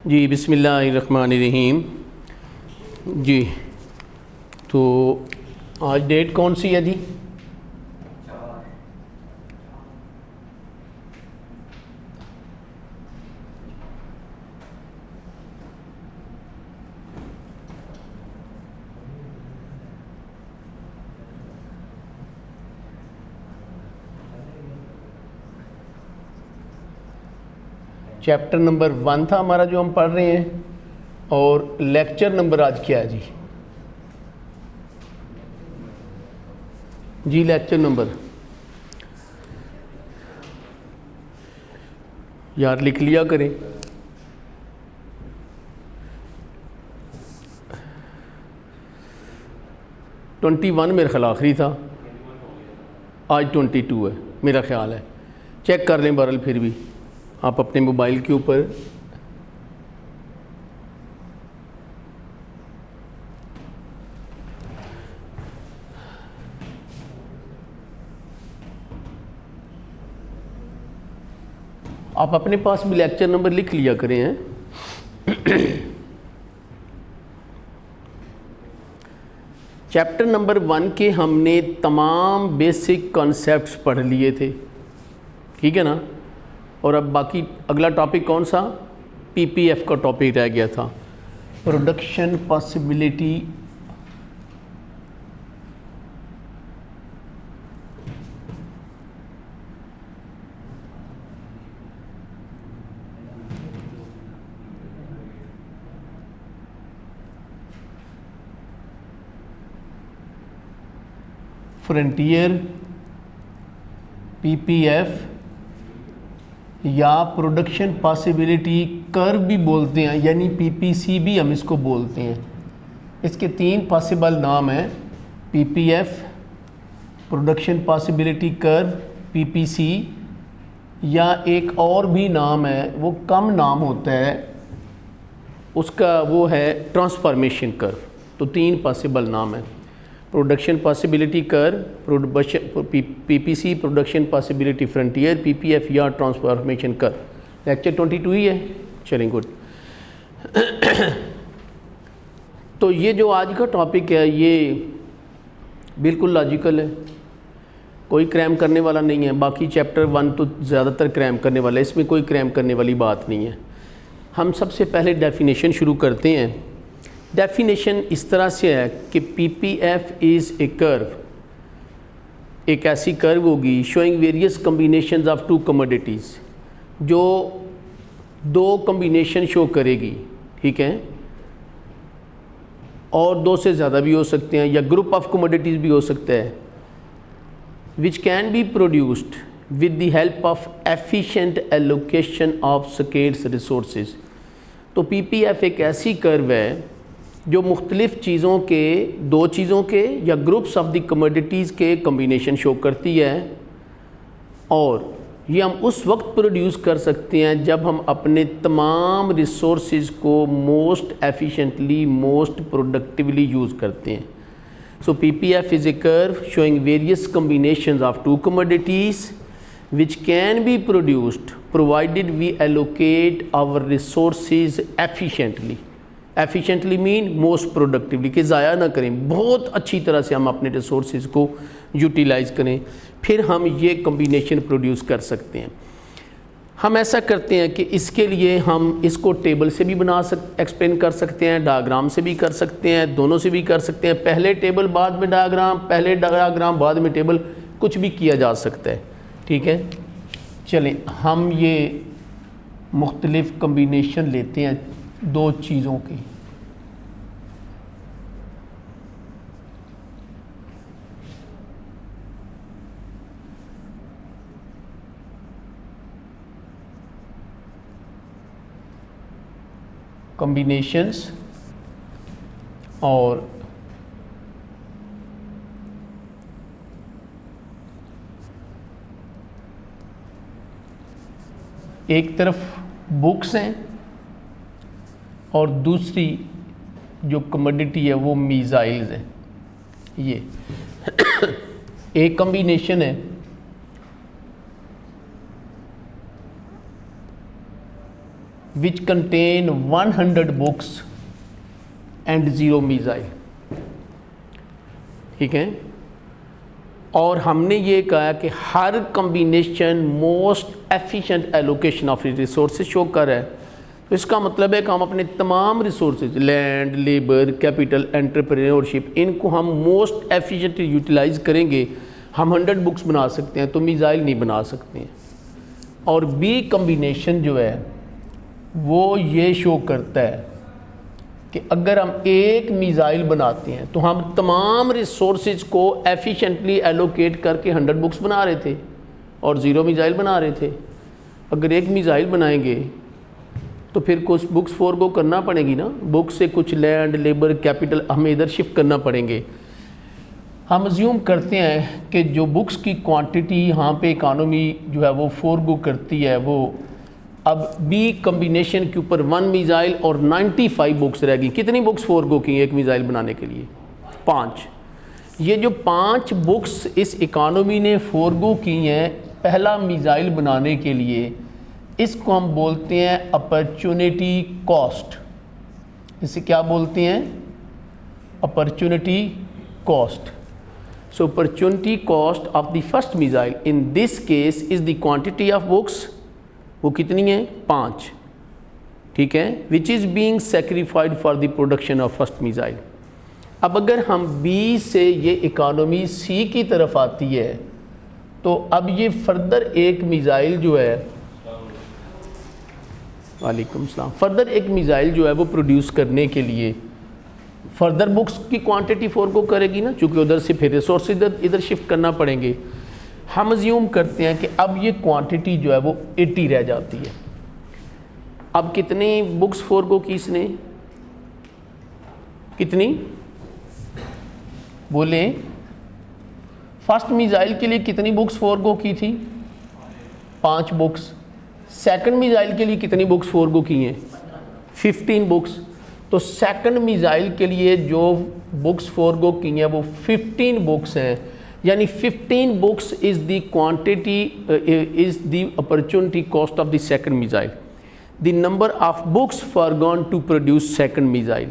जी बिस्मिल्लाहिर्रहमानिर्रहीम। जी तो आज डेट कौन सी है जी? चैप्टर नंबर 1 था हमारा जो हम पढ़ रहे हैं, और लेक्चर नंबर आज क्या है जी? जी लेक्चर नंबर यार लिख लिया करें। ट्वेंटी वन मेरा ख्याल आखिरी था, आज 22 है मेरा ख्याल है। चेक कर लें बहरहाल, फिर भी आप अपने मोबाइल के ऊपर आप अपने पास भी लेक्चर नंबर लिख लिया करें हैं। चैप्टर नंबर 1 के हमने तमाम बेसिक कॉन्सेप्ट्स पढ़ लिए थे, ठीक है ना। और अब बाकी अगला टॉपिक कौन सा? पीपीएफ का टॉपिक रह गया था, प्रोडक्शन पॉसिबिलिटी फ्रंटियर, पीपीएफ या प्रोडक्शन पॉसिबिलिटी कर्व भी बोलते हैं, यानी पीपीसी भी हम इसको बोलते हैं। इसके 3 पॉसिबल नाम हैं, PPF, production possibility curve, PPC, या एक और भी नाम है, वो कम नाम होता है उसका, वो है ट्रांसफॉर्मेशन कर्व। तो 3 पॉसिबल नाम है, production possibility curve, PPC production possibility frontier, PPF या ट्रांसफॉर्मेशन कर्व। लेक्चर 22 ही है, चलें गुड। तो ये जो आज का टॉपिक है ये बिल्कुल लॉजिकल है, कोई क्रैम करने वाला नहीं है। बाकी चैप्टर 1 तो ज़्यादातर क्रैम करने वाला है, इसमें कोई क्रैम करने वाली बात नहीं है। हम सबसे पहले डेफिनेशन शुरू करते हैं। डेफिनेशन इस तरह से है कि पीपीएफ इज़ ए कर्व, एक ऐसी कर्व होगी showing various combinations of 2 commodities, जो 2 कम्बिनेशन शो करेगी, ठीक है, और 2 से ज़्यादा भी हो सकते हैं, या ग्रुप ऑफ कमोडिटीज़ भी हो सकता है, which can be produced with the help of efficient allocation of scarce resources. तो पीपीएफ एक ऐसी कर्व है जो मुख्तलिफ़ चीज़ों के, 2 चीज़ों के या ग्रुप्स ऑफ द कमोडिटीज़ के कम्बिनेशन शो करती है, और ये हम उस वक्त प्रोड्यूस कर सकते हैं जब हम अपने तमाम रिसोर्सेज को most efficiently, most productively use करते हैं। So PPF is a curve showing various combinations of 2 commodities which can be produced provided we allocate our resources efficiently। Efficiently mean most productively, कि ज़ाया ना करें, बहुत अच्छी तरह से हम अपने रिसोर्सेज को यूटिलाइज़ करें, फिर हम ये कम्बिनेशन प्रोड्यूस कर सकते हैं। हम ऐसा करते हैं कि इसके लिए हम इसको टेबल से भी एक्सप्लेन कर सकते हैं, डायग्राम से भी कर सकते हैं, दोनों से भी कर सकते हैं। पहले टेबल बाद में डायग्राम, पहले डायग्राम बाद में टेबल, कुछ भी किया जा सकता है, ठीक है। चलें हम ये मुख्तलिफ़ कम्बिनेशन लेते हैं 2 चीज़ों की। कॉम्बिनेशंस, और एक तरफ बुक्स हैं और दूसरी जो कमोडिटी है वो मिसाइल्स हैं। ये एक कॉम्बिनेशन है which contain 100 books and 0 missile. ठीक है, और हमने ये कहा कि हर combination most efficient allocation of resources show कर रहा है। तो इसका मतलब है कि हम अपने तमाम resources, land, labour, capital, entrepreneurship, इनको हम मोस्ट एफिशिएंटली यूटिलाइज करेंगे। हम 100 बुक्स बना सकते हैं तो मिसाइल नहीं बना सकते हैं। और बी कम्बिनेशन जो है वो ये शो करता है कि अगर हम एक मिसाइल बनाते हैं तो हम तमाम रिसोर्सेज को एफिशिएंटली एलोकेट करके 100 बुक्स बना रहे थे और 0 मिसाइल बना रहे थे। अगर एक मिसाइल बनाएंगे तो फिर कुछ बुक्स फोरगो करना पड़ेगी ना, बुक्स से कुछ लैंड, लेबर, कैपिटल हमें इधर शिफ्ट करना पड़ेंगे। हम अज्यूम करते हैं कि जो बुक्स की क्वांटिटी यहाँ पे इकानमी जो है वो फोरगो करती है, वो अब बी कम्बिनेशन के ऊपर 1 मिसाइल और 95 बुक्स रहेगी। कितनी बुक्स फोरगो की एक मिसाइल बनाने के लिए? 5। ये जो 5 बुक्स इस इकानमी ने फोरगो की हैं पहला मिसाइल बनाने के लिए, इसको हम बोलते हैं अपॉर्चुनिटी कॉस्ट। इसे क्या बोलते हैं? Opportunity cost. So opportunity cost of the first missile in this case is the quantity of books. वो कितनी है? 5। ठीक है, which is being सेक्रीफाइड for the production of first missile. अब अगर हम बी से ये इकानमी सी की तरफ आती है तो अब ये फर्दर एक मिसाइल जो है, वालेकुम सलाम, फर्दर एक मिसाइल जो है वो प्रोड्यूस करने के लिए फर्दर बुक्स की क्वांटिटी फोरगो करेगी ना, चूँकि उधर से फिर रिसोर्स इधर शिफ्ट करना पड़ेंगे। हम अज्यूम करते हैं कि अब ये क्वांटिटी जो है वो 80 रह जाती है। अब कितनी बुक्स फोरगो की इसने? कितनी बोले? फर्स्ट मिसाइल के लिए कितनी बुक्स फोरगो की थी? 5 बुक्स। सेकंड मिसाइल के लिए कितनी बुक्स फोरगो की हैं? 15 बुक्स। तो सेकंड मिसाइल के लिए जो बुक्स फोरगो की हैं वो 15 बुक्स हैं, यानी 15 books is the quantity is the opportunity cost of the second missile, the number of books forgone to produce second missile.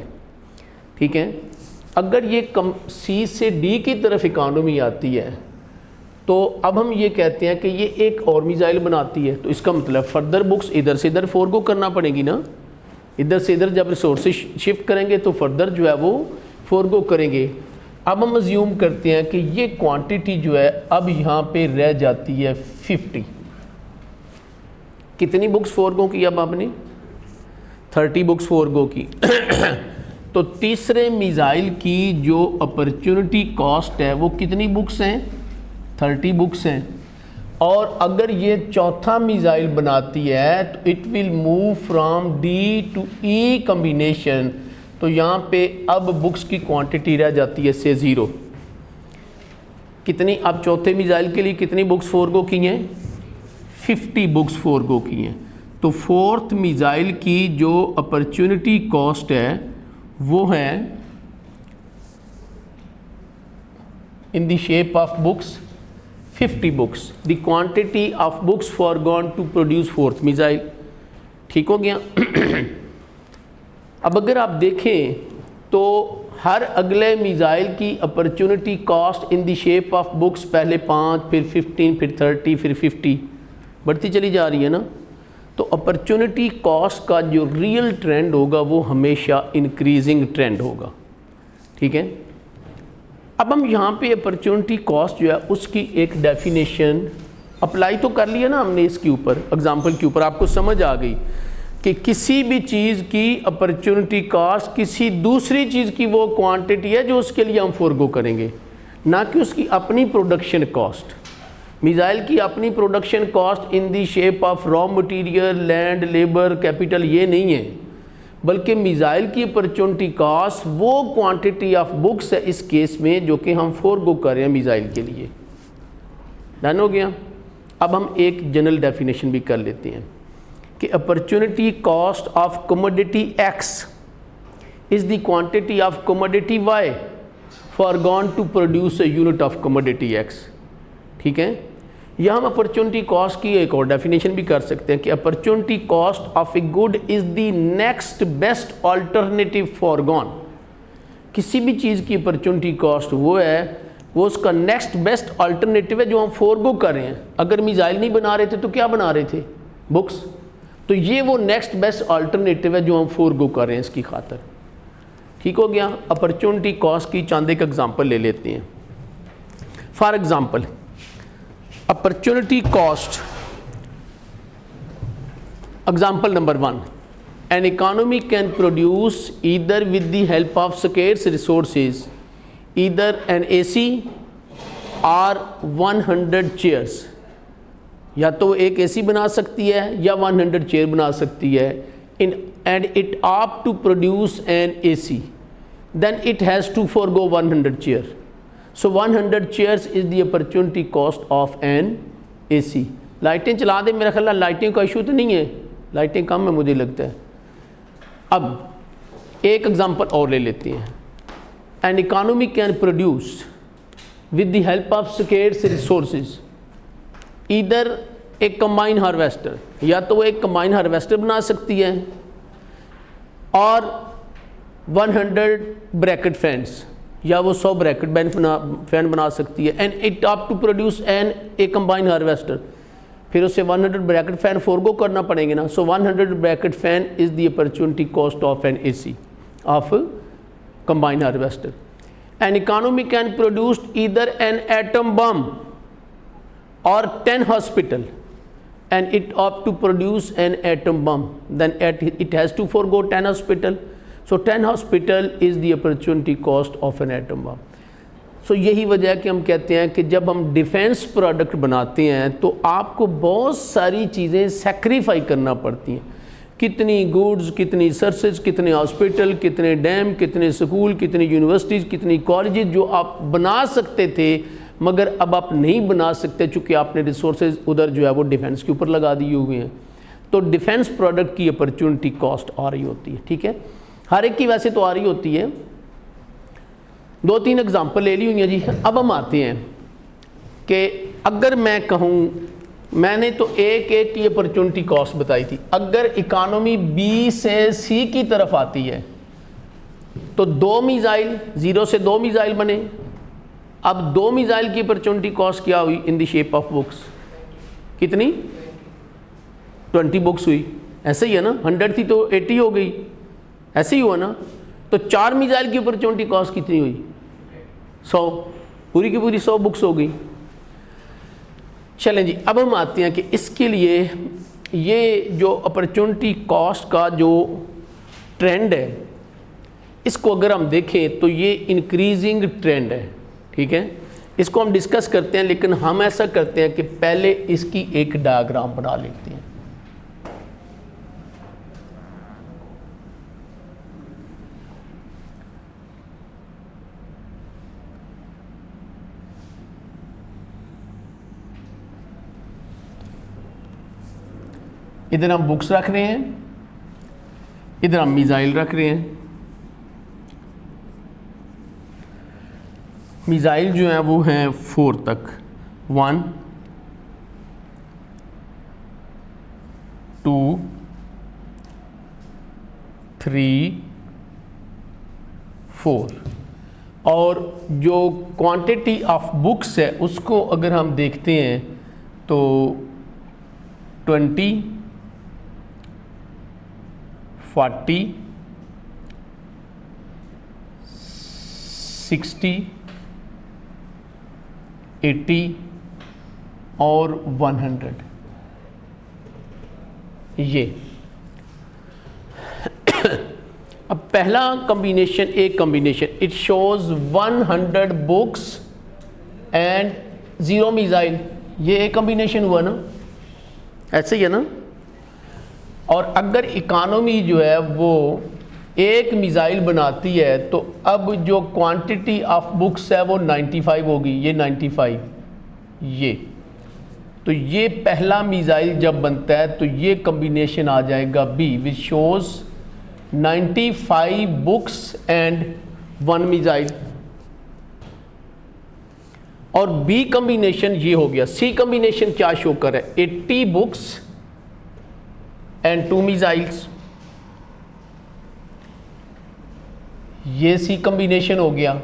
ठीक है, अगर ये कम सी से डी की तरफ इकानमी आती है तो अब हम ये कहते हैं कि ये एक और मिसाइल बनाती है, तो इसका मतलब फर्दर बुक्स इधर से इधर फोरगो करना पड़ेगी ना। इधर से इधर जब रिसोर्सेज शिफ्ट करेंगे तो फर्दर जो है वो फोरगो करेंगे। अब हम अज्यूम करते हैं कि ये क्वांटिटी जो है अब यहाँ पे रह जाती है 50। कितनी बुक्स फोरगो की? अब आपने 30 बुक्स फोरगो की। तो तीसरे मिसाइल की जो अपॉर्चुनिटी कॉस्ट है वो कितनी बुक्स हैं? 30 बुक्स हैं। और अगर ये चौथा मिसाइल बनाती है तो it will move from D to E combination, तो यहाँ पे अब बुक्स की क्वांटिटी रह जाती है से 0। कितनी? अब चौथे मिसाइल के लिए कितनी बुक्स फोरगो की हैं? 50 बुक्स फोरगो की हैं। तो फोर्थ मिसाइल की जो अपॉर्चुनिटी कॉस्ट है वो है in the shape of books 50 books, the quantity of books forgone to produce fourth missile. ठीक हो गया? अब अगर आप देखें तो हर अगले मिसाइल की opportunity cost in the shape of books पहले 5, फिर 15, फिर 30, फिर 50 बढ़ती चली जा रही है ना। तो अपॉर्चुनिटी कॉस्ट का जो रियल ट्रेंड होगा वो हमेशा इंक्रीजिंग ट्रेंड होगा। ठीक है, अब हम यहाँ पे अपॉर्चुनिटी कॉस्ट जो है उसकी एक डेफिनेशन अप्लाई तो कर लिया ना हमने इसके ऊपर, एग्जाम्पल के ऊपर आपको समझ आ गई कि किसी भी चीज़ की अपॉर्चुनिटी कॉस्ट किसी दूसरी चीज़ की वो क्वांटिटी है जो उसके लिए हम फोरगो करेंगे, ना कि उसकी अपनी प्रोडक्शन कॉस्ट। मिसाइल की अपनी production cost in the shape of raw material, land, labour, capital ये नहीं है, बल्कि मिसाइल की अपॉर्चुनिटी कॉस्ट वो क्वांटिटी ऑफ बुक्स है इस केस में जो कि हम फोरगो कर रहे हैं मिसाइल के लिए। डन हो गया? अब हम एक जनरल डेफिनेशन भी कर लेते हैं कि opportunity cost of commodity X is the quantity of commodity Y forgone to produce a unit of commodity X. ठीक है, या हम अपॉर्चुनिटी कॉस्ट की एक और डेफिनेशन भी कर सकते हैं कि opportunity cost of a good is the next best alternative foregone. किसी भी चीज़ की अपॉर्चुनिटी कॉस्ट वो है, वो उसका नेक्स्ट बेस्ट ऑल्टरनेटिव है जो हम फोरगो कर रहे हैं। अगर मिसाइल नहीं बना रहे थे तो क्या बना रहे थे? बुक्स। तो ये वो नेक्स्ट बेस्ट ऑल्टरनेटिव है जो हम फोरगो कर रहे हैं इसकी खातर। ठीक हो गया। अपॉर्चुनिटी कॉस्ट की चंद एक एग्जांपल ले लेते हैं। For example, opportunity cost example number 1, an economy can produce either with the help of scarce resources either an AC or 100 chairs। या तो एक AC बना सकती है या 100 चेयर बना सकती है। and it opt to produce an AC, then it has to forgo 100 chair। so 100 chairs is the opportunity cost of an AC। लाइटें चला दे, मेरा ख्याल लाइटें का इशू तो नहीं है, लाइटें कम है मुझे लगता है। अब एक एग्जांपल और ले लेते हैं। N economy can produce with the help of scarce resources इधर एक कंबाइन हार्वेस्टर, या तो वो एक कंबाइन हार्वेस्टर बना सकती है और 100 ब्रैकेट फैंस, या वो 100 ब्रैकेट फैन बना सकती है। एंड इट ऑप to produce an a combine harvester, फिर उसे 100 ब्रैकेट फैन फोरगो करना पड़ेंगे ना। So 100 bracket fan is the opportunity cost of an AC of combine harvester. An economy can produce either an atom bomb और 10 hospital and it ऑप to produce an atom bomb, then it has to forego 10 hospital. So 10 hospital is the opportunity cost of N atom bomb. So यही वजह है कि हम कहते हैं कि जब हम डिफेंस प्रोडक्ट बनाते हैं तो आपको बहुत सारी चीज़ें सेक्रीफाई करना पड़ती हैं। कितनी गुड्स, कितनी सर्विसेज, कितने हॉस्पिटल, कितने डैम, कितने स्कूल, कितनी यूनिवर्सिटीज़, कितनी कॉलेजेस जो आप बना सकते थे मगर अब आप नहीं बना सकते चूँकि आपने रिसोर्सेज उधर जो है वो डिफेंस के ऊपर लगा दिए हुए हैं। तो डिफेंस प्रोडक्ट की अपॉर्चुनिटी कॉस्ट आ रही होती है। ठीक है, हर एक की वैसे तो आ रही होती है। 2-3 एग्जाम्पल ले ली हुई हैं जी। अब हम आते हैं कि अगर मैं कहूँ, मैंने तो एक की अपॉर्चुनिटी कॉस्ट बताई थी। अगर इकानमी B से C की तरफ आती है तो 2 मिसाइल, 0 से 2 मिसाइल बने। अब 2 मिसाइल की अपॉर्चुनिटी कॉस्ट क्या हुई इन द शेप ऑफ बुक्स? कितनी? 20 बुक्स हुई। ऐसे ही है ना, 100 थी तो 80 हो गई, ऐसे ही हुआ ना। तो 4 मिसाइल की अपॉर्चुनिटी कॉस्ट कितनी हुई? 100, पूरी की पूरी 100 बुक्स हो गई। चलें जी, अब हम आते हैं कि इसके लिए ये जो अपॉर्चुनिटी कॉस्ट का जो ट्रेंड है, इसको अगर हम देखें तो ये इंक्रीजिंग ट्रेंड है। ठीक है, इसको हम डिस्कस करते हैं, लेकिन हम ऐसा करते हैं कि पहले इसकी एक डायग्राम बना लेते हैं। इधर हम बुक्स रख रहे हैं, इधर हम मिसाइल रख रहे हैं। मिसाइल जो है वो हैं 4 तक, 1 2 3 4। और जो क्वांटिटी ऑफ बुक्स है उसको अगर हम देखते हैं तो 20 40 60 80 और 100। ये अब पहला कॉम्बिनेशन, एक combination it shows 100 books and 0 missile. ये एक कॉम्बिनेशन हुआ ना, ऐसे ही है ना। और अगर इकानमी जो है वो एक मिसाइल बनाती है तो अब जो क्वांटिटी ऑफ बुक्स है वो 95 होगी। ये 95, ये तो ये पहला मिसाइल जब बनता है तो ये कॉम्बिनेशन आ जाएगा B, which shows 95 books and 1 missile. और बी कॉम्बिनेशन ये हो गया। सी कॉम्बिनेशन क्या शो कर रहा है? 80 बुक्स एंड 2 मिसाइल्स, ये सी कॉम्बिनेशन हो गया।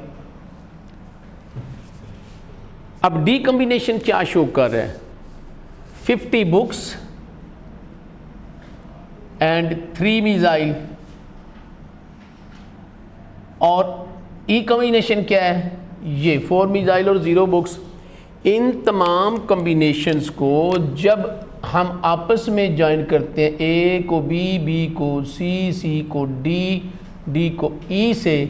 अब डी कॉम्बिनेशन क्या शो कर रहा है? 50 बुक्स एंड 3 मिसाइल, और ई कॉम्बिनेशन क्या है? ये 4 मिसाइल और 0 बुक्स। इन तमाम कॉम्बिनेशंस को जब हम आपस में ज्वाइन करते हैं, ए को बी, बी को सी, सी को डी, डी को ई से,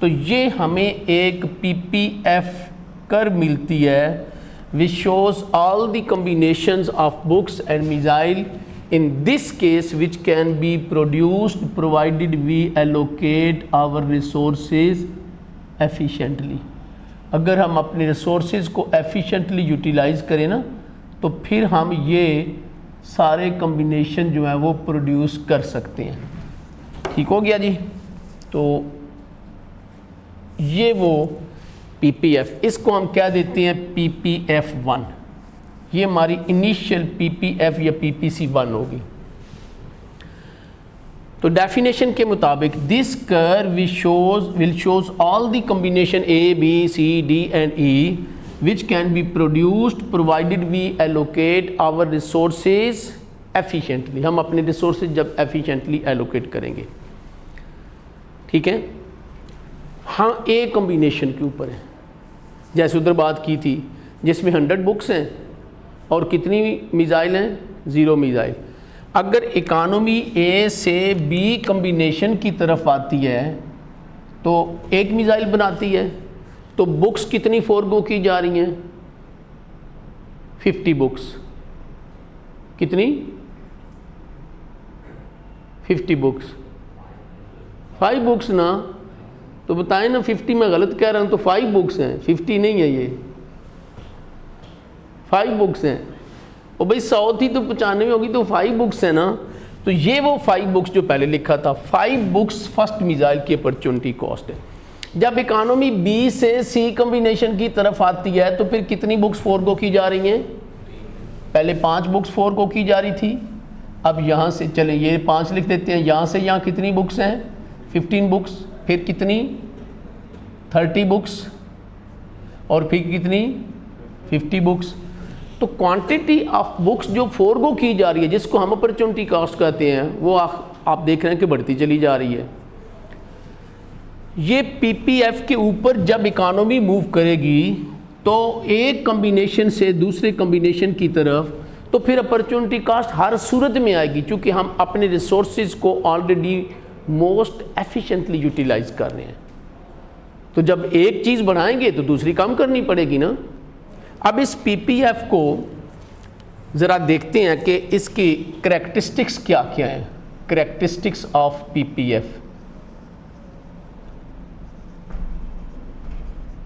तो ये हमें एक PPF कर्व मिलती है which shows all the combinations of books and missile in this case which can be produced provided we allocate our resources efficiently। अगर हम अपने resources को efficiently utilize करें ना, तो फिर हम ये सारे combination जो है वो produce कर सकते हैं। ठीक हो गया जी। तो ये वो PPF, इसको हम क्या देते हैं? PPF1। ये हमारी इनिशियल PPF या PPC1 होगी। तो डेफिनेशन के मुताबिक this curve will shows all the combination A, B, C, D and E which can be produced provided we allocate our resources efficiently। हम अपने रिसोर्सेज जब efficiently allocate करेंगे, ठीक है। हाँ, A कॉम्बिनेशन के ऊपर है, जैसे उधर बात की थी जिसमें 100 बुक्स हैं और कितनी मिसाइल हैं? 0 मिसाइल। अगर इकानमी ए से बी कॉम्बिनेशन की तरफ आती है तो 1 मिसाइल बनाती है, तो बुक्स कितनी फोरगो की जा रही हैं? 50 बुक्स। कितनी? 50 बुक्स। 5 बुक्स ना, तो बताएं ना, 50 में गलत कह रहा हूँ, तो 5 बुक्स हैं, 50 नहीं है, ये 5 बुक्स हैं। और भाई 100 थी तो 95 होगी, तो 5 बुक्स है ना। तो ये वो 5 बुक्स जो पहले लिखा था, 5 बुक्स फर्स्ट मिसाइल की अपॉर्चुनिटी कॉस्ट है। जब इकानमी बी से सी कॉम्बिनेशन की तरफ आती है तो फिर कितनी बुक्स फोरगो की जा रही हैं? पहले 5 बुक्स फोरगो की जा रही थी। अब यहाँ से चले, ये 5 लिख देते हैं, यहाँ से यहाँ कितनी बुक्स हैं? 15 बुक्स। फिर कितनी? 30 बुक्स। और फिर कितनी? 50 बुक्स। तो क्वांटिटी ऑफ बुक्स जो फोरगो की जा रही है, जिसको हम अपॉर्चुनिटी कॉस्ट कहते हैं, वो आप देख रहे हैं कि बढ़ती चली जा रही है। ये PPF के ऊपर जब इकानमी मूव करेगी तो एक कॉम्बिनेशन से दूसरे कॉम्बिनेशन की तरफ, तो फिर अपॉर्चुनिटी कॉस्ट हर सूरत में आएगी, क्योंकि हम अपने रिसोर्सेज को ऑलरेडी मोस्ट एफिशिएंटली यूटिलाइज कर रहे हैं। तो जब एक चीज़ बढ़ाएंगे तो दूसरी कम करनी पड़ेगी ना। अब इस PPF को ज़रा देखते हैं कि इसकी करैक्टरिस्टिक्स क्या क्या हैं। Characteristics of PPF।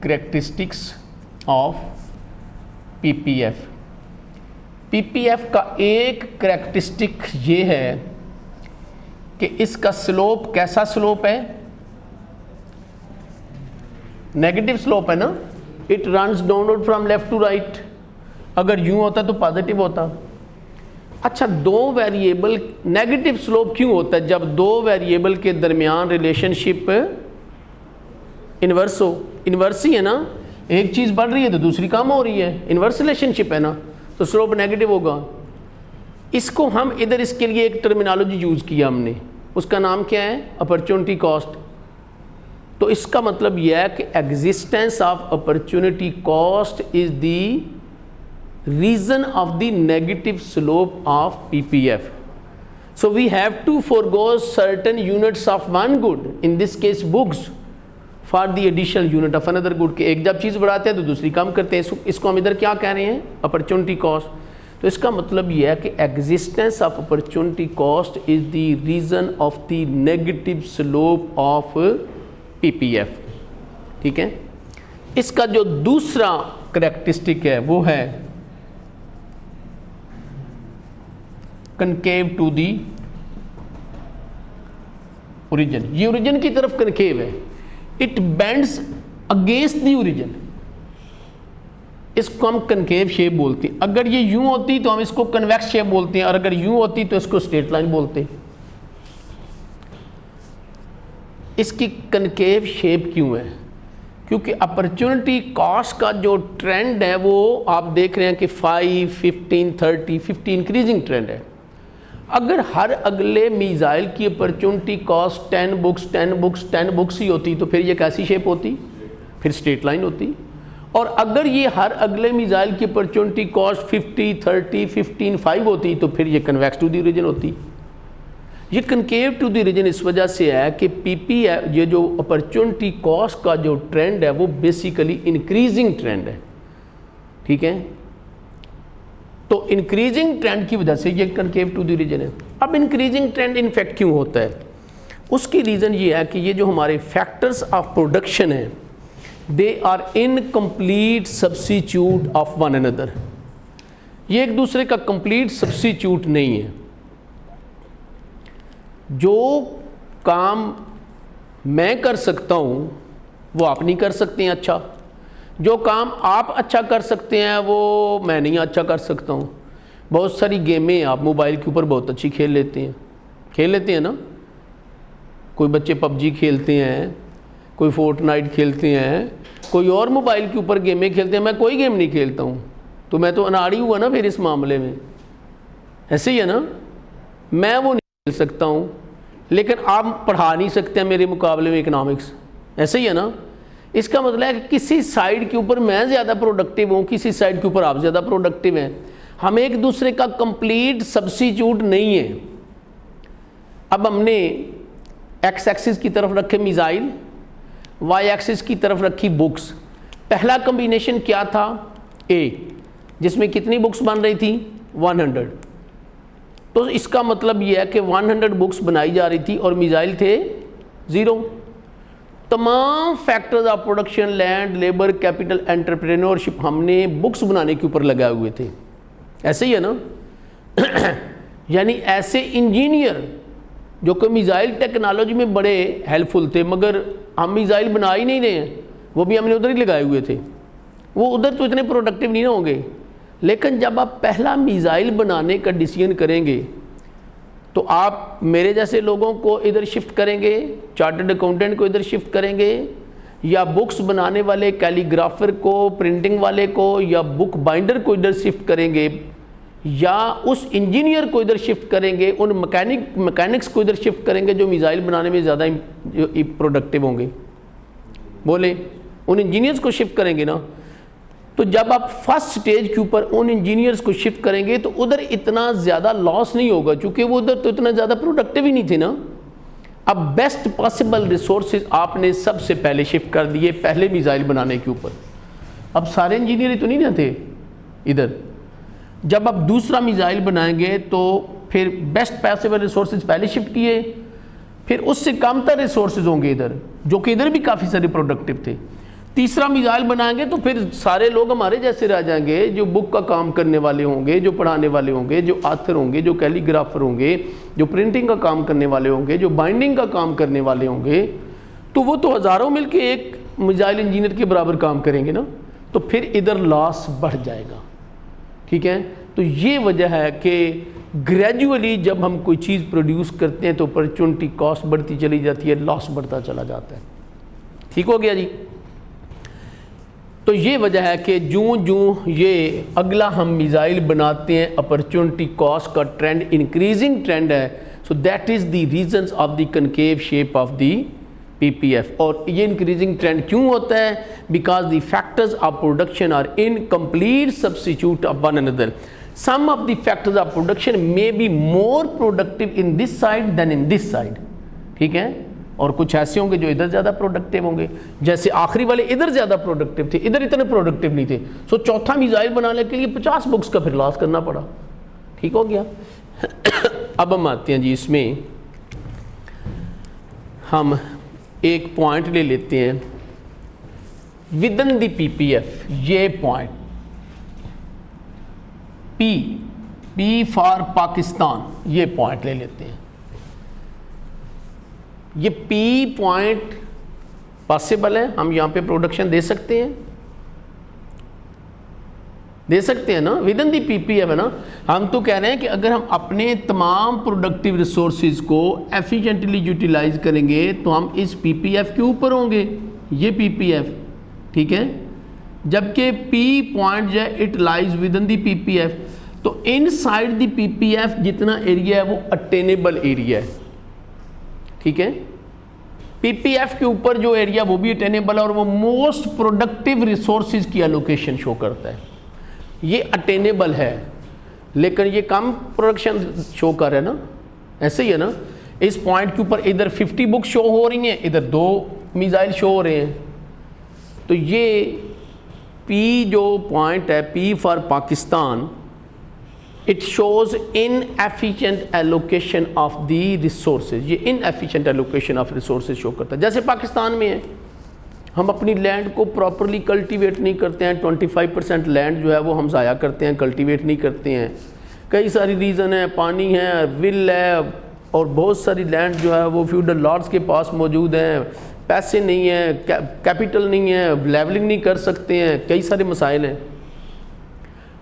Characteristics of PPF। PPF का एक करैक्टरिस्टिक ये है कि इसका स्लोप कैसा स्लोप है? नेगेटिव स्लोप है ना। It runs downward from left to right. अगर यूं होता तो पॉजिटिव होता। अच्छा, 2 वेरिएबल नेगेटिव स्लोप क्यों होता है? जब 2 वेरिएबल के दरमियान रिलेशनशिप इन्वर्स हो। इन्वर्स ही है ना, एक चीज़ बढ़ रही है तो दूसरी कम हो रही है, इन्वर्स रिलेशनशिप है ना, तो स्लोप नेगेटिव होगा। इसको हम इधर इसके लिए एक टर्मिनोलॉजी यूज़ किया हमने, उसका नाम क्या है? Opportunity cost. तो इसका मतलब यह है कि existence of opportunity cost is the reason of the negative slope of PPF। So we have to forgo certain units of one good, in this case books, for the additional unit of another good. के एक जब चीज़ बढ़ाते हैं तो दूसरी कम करते हैं, इसको हम इधर क्या कह रहे हैं? Opportunity cost. तो इसका मतलब यह है कि existence of opportunity cost is the reason of the negative slope of PPF। ठीक है। इसका जो दूसरा करैक्टरिस्टिक है वो है कनकेव टू दी ओरिजिन। ये ओरिजिन की तरफ कनकेव है। It bends against the origin. इसको हम कनकेव शेप बोलते हैं। अगर ये यूं होती तो हम इसको कन्वेक्स शेप बोलते हैं, और अगर यूं होती तो इसको स्ट्रेट लाइन बोलते हैं। इसकी कनकेव शेप क्यों है? क्योंकि अपॉर्चुनिटी कॉस्ट का जो ट्रेंड है वो आप देख रहे हैं कि 5, 15, 30, 50 इंक्रीजिंग ट्रेंड है। अगर हर अगले मिसाइल की अपॉर्चुनिटी कॉस्ट 10 बुक्स ही होती तो फिर ये कैसी शेप होती? फिर स्ट्रेट लाइन होती। और अगर ये हर अगले मिसाइल की अपॉर्चुनिटी कॉस्ट 50, 30, 15, 5 होती तो फिर ये कन्वेक्स टू द रीजन होती। ये कनकेव टू द रीजन इस वजह से है कि पीपी ये जो अपॉर्चुनिटी कॉस्ट का जो ट्रेंड है वो बेसिकली इंक्रीजिंग ट्रेंड है, ठीक है। तो इंक्रीजिंग ट्रेंड की वजह से ये कनकेव टू द रीजन है। अब इंक्रीजिंग ट्रेंड इनफैक्ट क्यों होता है? उसकी रीज़न ये है कि ये जो हमारे फैक्टर्स ऑफ प्रोडक्शन है they are incomplete substitute of one another. ये एक दूसरे का कंप्लीट सब्स्टिट्यूट नहीं है। जो काम मैं कर सकता हूँ वो आप नहीं कर सकते हैं अच्छा, जो काम आप अच्छा कर सकते हैं वो मैं नहीं अच्छा कर सकता हूँ। बहुत सारी गेमें आप मोबाइल के ऊपर बहुत अच्छी खेल लेते हैं ना। कोई बच्चे पबजी खेलते हैं, कोई फोर्टनाइट खेलते हैं, कोई और मोबाइल के ऊपर गेमें खेलते हैं। मैं कोई गेम नहीं खेलता हूँ, तो मैं तो अनाड़ी हुआ ना फिर इस मामले में। ऐसे ही है ना, मैं वो नहीं खेल सकता हूँ, लेकिन आप पढ़ा नहीं सकते हैं मेरे मुकाबले में इकनॉमिक्स। ऐसे ही है ना। इसका मतलब है कि किसी साइड के ऊपर मैं ज़्यादा प्रोडक्टिव हूँ, किसी साइड के ऊपर आप ज़्यादा प्रोडक्टिव हैं। हम एक दूसरे का कंप्लीट सब्स्टिट्यूट नहीं है। अब हमने एक्स एक्सिस की तरफ रखे मिसाइल, वाई एक्सिस की तरफ रखी बुक्स। पहला कम्बिनेशन क्या था? ए, जिसमें कितनी बुक्स बन रही थी? 100। तो इसका मतलब यह है कि 100 बुक्स बनाई जा रही थी और मिसाइल थे 0। तमाम factors of production, land, labour, capital, entrepreneurship हमने बुक्स बनाने के ऊपर लगाए हुए थे। ऐसे ही है ना। यानी ऐसे इंजीनियर जो कि मिसाइल टेक्नोलॉजी में बड़े हेल्पफुल थे, मगर हम मिसाइल बना ही नहीं रहे हैं, वो भी हमने उधर ही लगाए हुए थे। वो उधर तो इतने प्रोडक्टिव नहीं होंगे। लेकिन जब आप पहला मिसाइल बनाने का डिसीजन करेंगे तो आप मेरे जैसे लोगों को इधर शिफ्ट करेंगे, चार्टर्ड अकाउंटेंट को इधर शिफ्ट करेंगे, या बुक्स बनाने वाले कैलीग्राफर को, प्रिंटिंग वाले को, या बुक बाइंडर को इधर शिफ्ट करेंगे, या उस इंजीनियर को इधर शिफ्ट करेंगे, उन मैकेनिक्स को इधर शिफ्ट करेंगे जो मिसाइल बनाने में ज़्यादा प्रोडक्टिव होंगे। बोले उन इंजीनियर्स को शिफ्ट करेंगे ना। तो जब आप फर्स्ट स्टेज के ऊपर उन इंजीनियर्स को शिफ्ट करेंगे तो उधर इतना ज़्यादा लॉस नहीं होगा, क्योंकि वो उधर तो इतना ज़्यादा प्रोडक्टिव ही नहीं थे ना। अब बेस्ट पॉसिबल रिसोर्सेज आपने सबसे पहले शिफ्ट कर दिए पहले मिसाइल बनाने के ऊपर। अब सारे इंजीनियर तो नहीं ना थे इधर। जब आप दूसरा मिसाइल बनाएंगे तो फिर बेस्ट पॉसिबल रिसोर्सेज पहले शिफ्ट किए, फिर उससे कमतर रिसोर्सेज होंगे इधर, जो कि इधर भी काफ़ी सारे प्रोडक्टिव थे। तीसरा मिसाइल बनाएंगे तो फिर सारे लोग हमारे जैसे रह जाएंगे, जो बुक का काम करने वाले होंगे, जो पढ़ाने वाले होंगे, जो ऑथर होंगे, जो कैलीग्राफर होंगे, जो प्रिंटिंग का काम करने वाले होंगे, जो बाइंडिंग का काम करने वाले होंगे। तो वो तो हज़ारों मिलके एक मिसाइल इंजीनियर के बराबर काम करेंगे ना। तो फिर इधर लॉस बढ़ जाएगा, ठीक है। तो ये वजह है कि ग्रेजुअली जब हम कोई चीज़ प्रोड्यूस करते हैं तो अपॉर्चुनिटी कॉस्ट बढ़ती चली जाती है, लॉस बढ़ता चला जाता है। ठीक हो गया जी। तो ये वजह है कि जूं ये अगला हम मिसाइल बनाते हैं अपॉर्चुनिटी कॉस्ट का ट्रेंड इंक्रीजिंग ट्रेंड है। So that is the reasons of the concave shape of the PPF. और ये इंक्रीजिंग ट्रेंड क्यों होता है? Because the factors of production are incomplete substitute of one another. Some of the factors of production may be more productive in this side than in this side, ठीक है। और कुछ ऐसे होंगे जो इधर ज़्यादा प्रोडक्टिव होंगे, जैसे आखिरी वाले इधर ज़्यादा प्रोडक्टिव थे, इधर इतने प्रोडक्टिव नहीं थे। सो चौथा मिसाइल बनाने के लिए 50 बुक्स का फिर लॉस करना पड़ा। ठीक हो गया। अब हम आते हैं जी, इसमें हम एक पॉइंट ले लेते हैं विद इन द पीपीएफ। ये पॉइंट पी फॉर पाकिस्तान, ये पॉइंट ले लेते हैं। ये पी पॉइंट पॉसिबल है, हम यहाँ पे प्रोडक्शन दे सकते हैं। दे सकते हैं ना, विद इन दी पीपीएफ है ना। हम तो कह रहे हैं कि अगर हम अपने तमाम प्रोडक्टिव रिसोर्सेज को एफिशिएंटली यूटिलाइज करेंगे तो हम इस पीपीएफ के ऊपर होंगे, ये पीपीएफ, ठीक है। जबकि पी पॉइंट जो है it lies with in the PPF, तो इनसाइड दी पीपीएफ जितना एरिया है वो अटेनेबल एरिया है, ठीक है। पीपीएफ के ऊपर जो एरिया वो भी अटेनेबल है और वो मोस्ट प्रोडक्टिव रिसोर्सेज की एलोकेशन शो करता है, ये अटेनेबल है, लेकिन ये कम प्रोडक्शन शो कर रहा है ना, ऐसे ही है ना। इस पॉइंट के ऊपर इधर 50 बुक शो हो रही हैं, इधर 2 मिसाइल शो हो रहे हैं, तो ये पी जो पॉइंट है, P for Pakistan, it shows inefficient allocation of the resources, ये inefficient allocation of resources show करता है। जैसे पाकिस्तान में है, हम अपनी लैंड को प्रॉपरली कल्टीवेट नहीं करते हैं, 25% लैंड जो है वो हम ज़ाया करते हैं, कल्टीवेट नहीं करते हैं। कई सारी रीज़न है, पानी है, विल है, और बहुत सारी लैंड जो है वो फ्यूडल लॉर्ड्स के पास मौजूद हैं, पैसे नहीं है, कैपिटल नहीं है, लेवलिंग नहीं कर सकते हैं, कई सारे मसाइल हैं।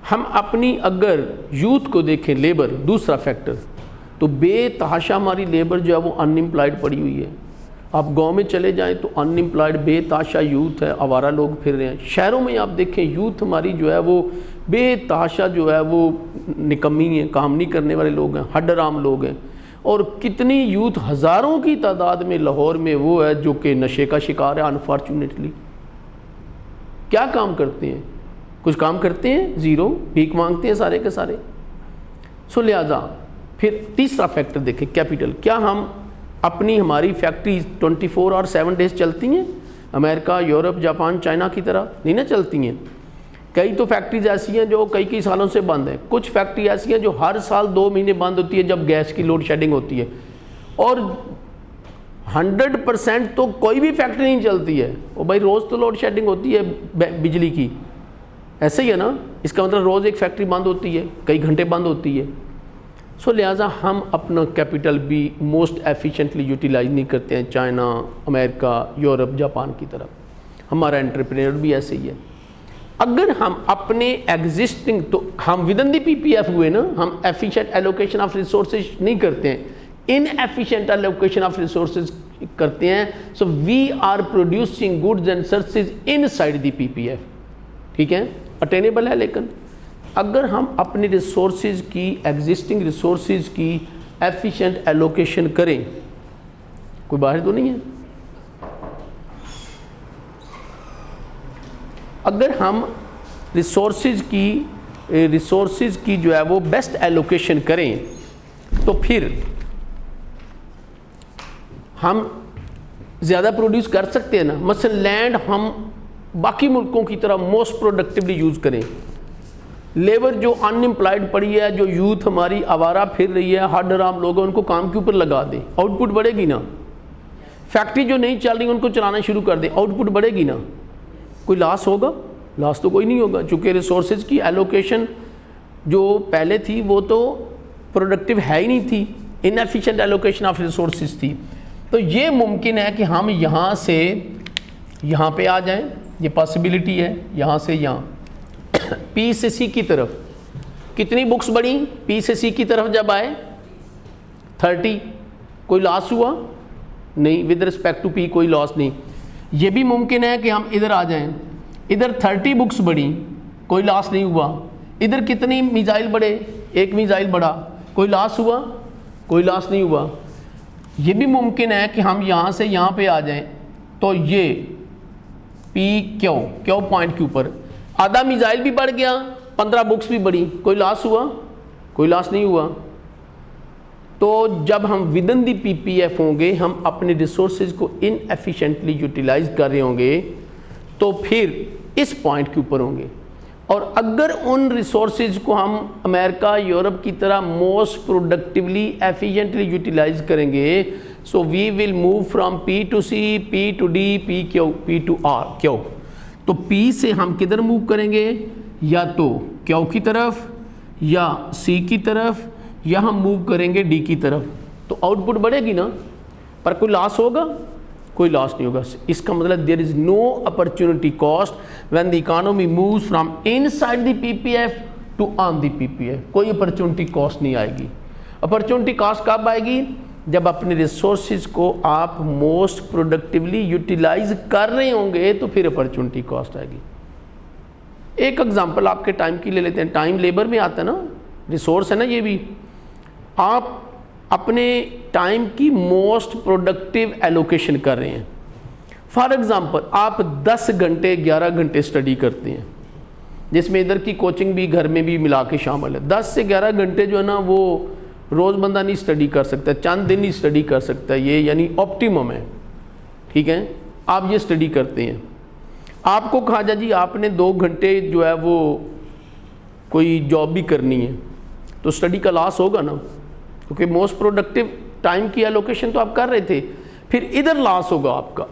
हम अपनी अगर यूथ को देखें, लेबर दूसरा फैक्टर, तो बेतहाशा हमारी लेबर जो है वो अनएम्प्लॉयड पड़ी हुई है। आप गांव में चले जाएं तो अनएम्प्लॉयड बेतहाशा यूथ है, आवारा लोग फिर रहे हैं। शहरों में आप देखें यूथ हमारी जो है वो बेतहाशा जो है वो निकम्मी है, काम नहीं करने वाले लोग हैं, हड्डराम लोग हैं। और कितनी यूथ हज़ारों की तादाद में लाहौर में वो है जो कि नशे का शिकार है अनफॉर्चुनेटली। क्या काम करते हैं? कुछ काम करते हैं? ज़ीरो, भीख मांगते हैं सारे के सारे। सो लिहाजा फिर तीसरा फैक्टर देखें, कैपिटल। क्या हम अपनी हमारी फैक्ट्री 24 और 7 डेज चलती हैं अमेरिका, यूरोप, जापान, चाइना की तरह? नहीं ना चलती हैं। कई तो फैक्ट्रीज ऐसी हैं जो कई सालों से बंद हैं। कुछ फैक्ट्री ऐसी हैं जो हर साल 2 महीने बंद होती है जब गैस की लोड शेडिंग होती है। और 100% तो कोई भी फैक्ट्री नहीं चलती है। और भाई रोज़ तो लोड शेडिंग होती है बिजली की, ऐसे ही है ना। इसका मतलब रोज़ एक फैक्ट्री बंद होती है, कई घंटे बंद होती है। सो लिहाजा हम अपना कैपिटल भी मोस्ट एफिशिएंटली यूटिलाइज नहीं करते हैं चाइना, अमेरिका, यूरोप, जापान की तरफ। हमारा एंटरप्रेन्योर भी ऐसे ही है। अगर हम अपने एग्जिस्टिंग, तो हम विद इन दी पीपीएफ हुए ना, हम एफिशिएंट एलोकेशन ऑफ रिसोर्सेज नहीं करते हैं, इनएफिशिएंट एलोकेशन ऑफ रिसोर्सेज करते हैं। So we are producing goods and services inside the PPF, ठीक है, अटेनेबल है। लेकिन अगर हम अपनी रिसोर्सेज की, एग्जिस्टिंग रिसोर्सेज की एफिशिएंट एलोकेशन करें, कोई बाहर तो नहीं है। अगर हम रिसोर्सेज की जो है वो बेस्ट एलोकेशन करें तो फिर हम ज़्यादा प्रोड्यूस कर सकते हैं ना। मसलन लैंड हम बाकी मुल्कों की तरह मोस्ट प्रोडक्टिवली यूज़ करें। लेबर जो अनएम्प्लॉयड पड़ी है, जो यूथ हमारी आवारा फिर रही है, हड्डराम लोग हैं, उनको काम के ऊपर लगा दें, आउटपुट बढ़ेगी ना। फैक्ट्री जो नहीं चल रही उनको चलाना शुरू कर दें, आउटपुट बढ़ेगी ना। कोई लॉस होगा? लॉस तो कोई नहीं होगा, चूँकि रिसोर्सेज की एलोकेशन जो पहले थी वो तो प्रोडक्टिव है ही नहीं थी, इनएफिशिएंट एलोकेशन ऑफ रिसोर्सेज थी। तो ये मुमकिन है कि हम यहाँ से यहाँ पे आ जाएं, ये पॉसिबिलिटी है। यहाँ से यहाँ पी से सी की तरफ कितनी बुक्स बढ़ी? पी से सी की तरफ जब आए 30, कोई लॉस हुआ नहीं, विद रिस्पेक्ट टू पी कोई लॉस नहीं। ये भी मुमकिन है कि हम इधर आ जाएं, इधर 30 बुक्स बढ़ी, कोई लॉस नहीं हुआ। इधर कितनी मिसाइल बढ़े? 1 मिसाइल बढ़ा, कोई लॉस हुआ? कोई लॉस नहीं हुआ। ये भी मुमकिन है कि हम यहाँ से यहाँ पे आ जाएं, तो ये पी क्यों पॉइंट के ऊपर आधा मिसाइल भी बढ़ गया, 15 बुक्स भी बढ़ी, कोई लॉस हुआ? कोई लॉस नहीं हुआ। तो जब हम विद इन दी पीपीएफ होंगे, हम अपने रिसोर्सेज को इनएफिशिएंटली यूटिलाइज कर रहे होंगे, तो फिर इस पॉइंट के ऊपर होंगे। और अगर उन रिसोर्सेज को हम अमेरिका, यूरोप की तरह मोस्ट प्रोडक्टिवली एफिशिएंटली यूटिलाइज करेंगे, so we will move from P to C, P to D, P Q, P to R Q. तो पी से हम किधर मूव करेंगे? या तो क्यू की तरफ, या सी की तरफ, या हम मूव करेंगे डी की तरफ। तो आउटपुट बढ़ेगी ना, पर कोई लॉस होगा? कोई लॉस नहीं होगा। इसका मतलब there is no opportunity cost when the economy moves from inside the PPF to on the PPF. कोई अपॉर्चुनिटी कॉस्ट नहीं आएगी। अपॉर्चुनिटी कॉस्ट कब आएगी? जब अपने रिसोर्सेज को आप मोस्ट प्रोडक्टिवली यूटिलाइज कर रहे होंगे तो फिर अपॉर्चुनिटी कॉस्ट आएगी। एक एग्जांपल आपके टाइम की ले लेते हैं। टाइम लेबर में आता है ना, रिसोर्स है ना ये भी। आप अपने टाइम की मोस्ट प्रोडक्टिव एलोकेशन कर रहे हैं। फॉर एग्जांपल आप 10 घंटे 11 घंटे स्टडी करते हैं, जिसमें इधर की कोचिंग भी घर में भी मिला के शामिल है। 10 से 11 घंटे जो है ना वो रोज़ बंदा नहीं स्टडी कर सकता, चंद दिन ही स्टडी कर सकता है, ये यानी ऑप्टिमम है। ठीक है, आप ये स्टडी करते हैं। आपको कहा जा जी आपने 2 घंटे जो है वो कोई जॉब भी करनी है, तो स्टडी का लॉस होगा ना, क्योंकि मोस्ट प्रोडक्टिव टाइम की एलोकेशन तो आप कर रहे थे। फिर इधर लॉस होगा आपका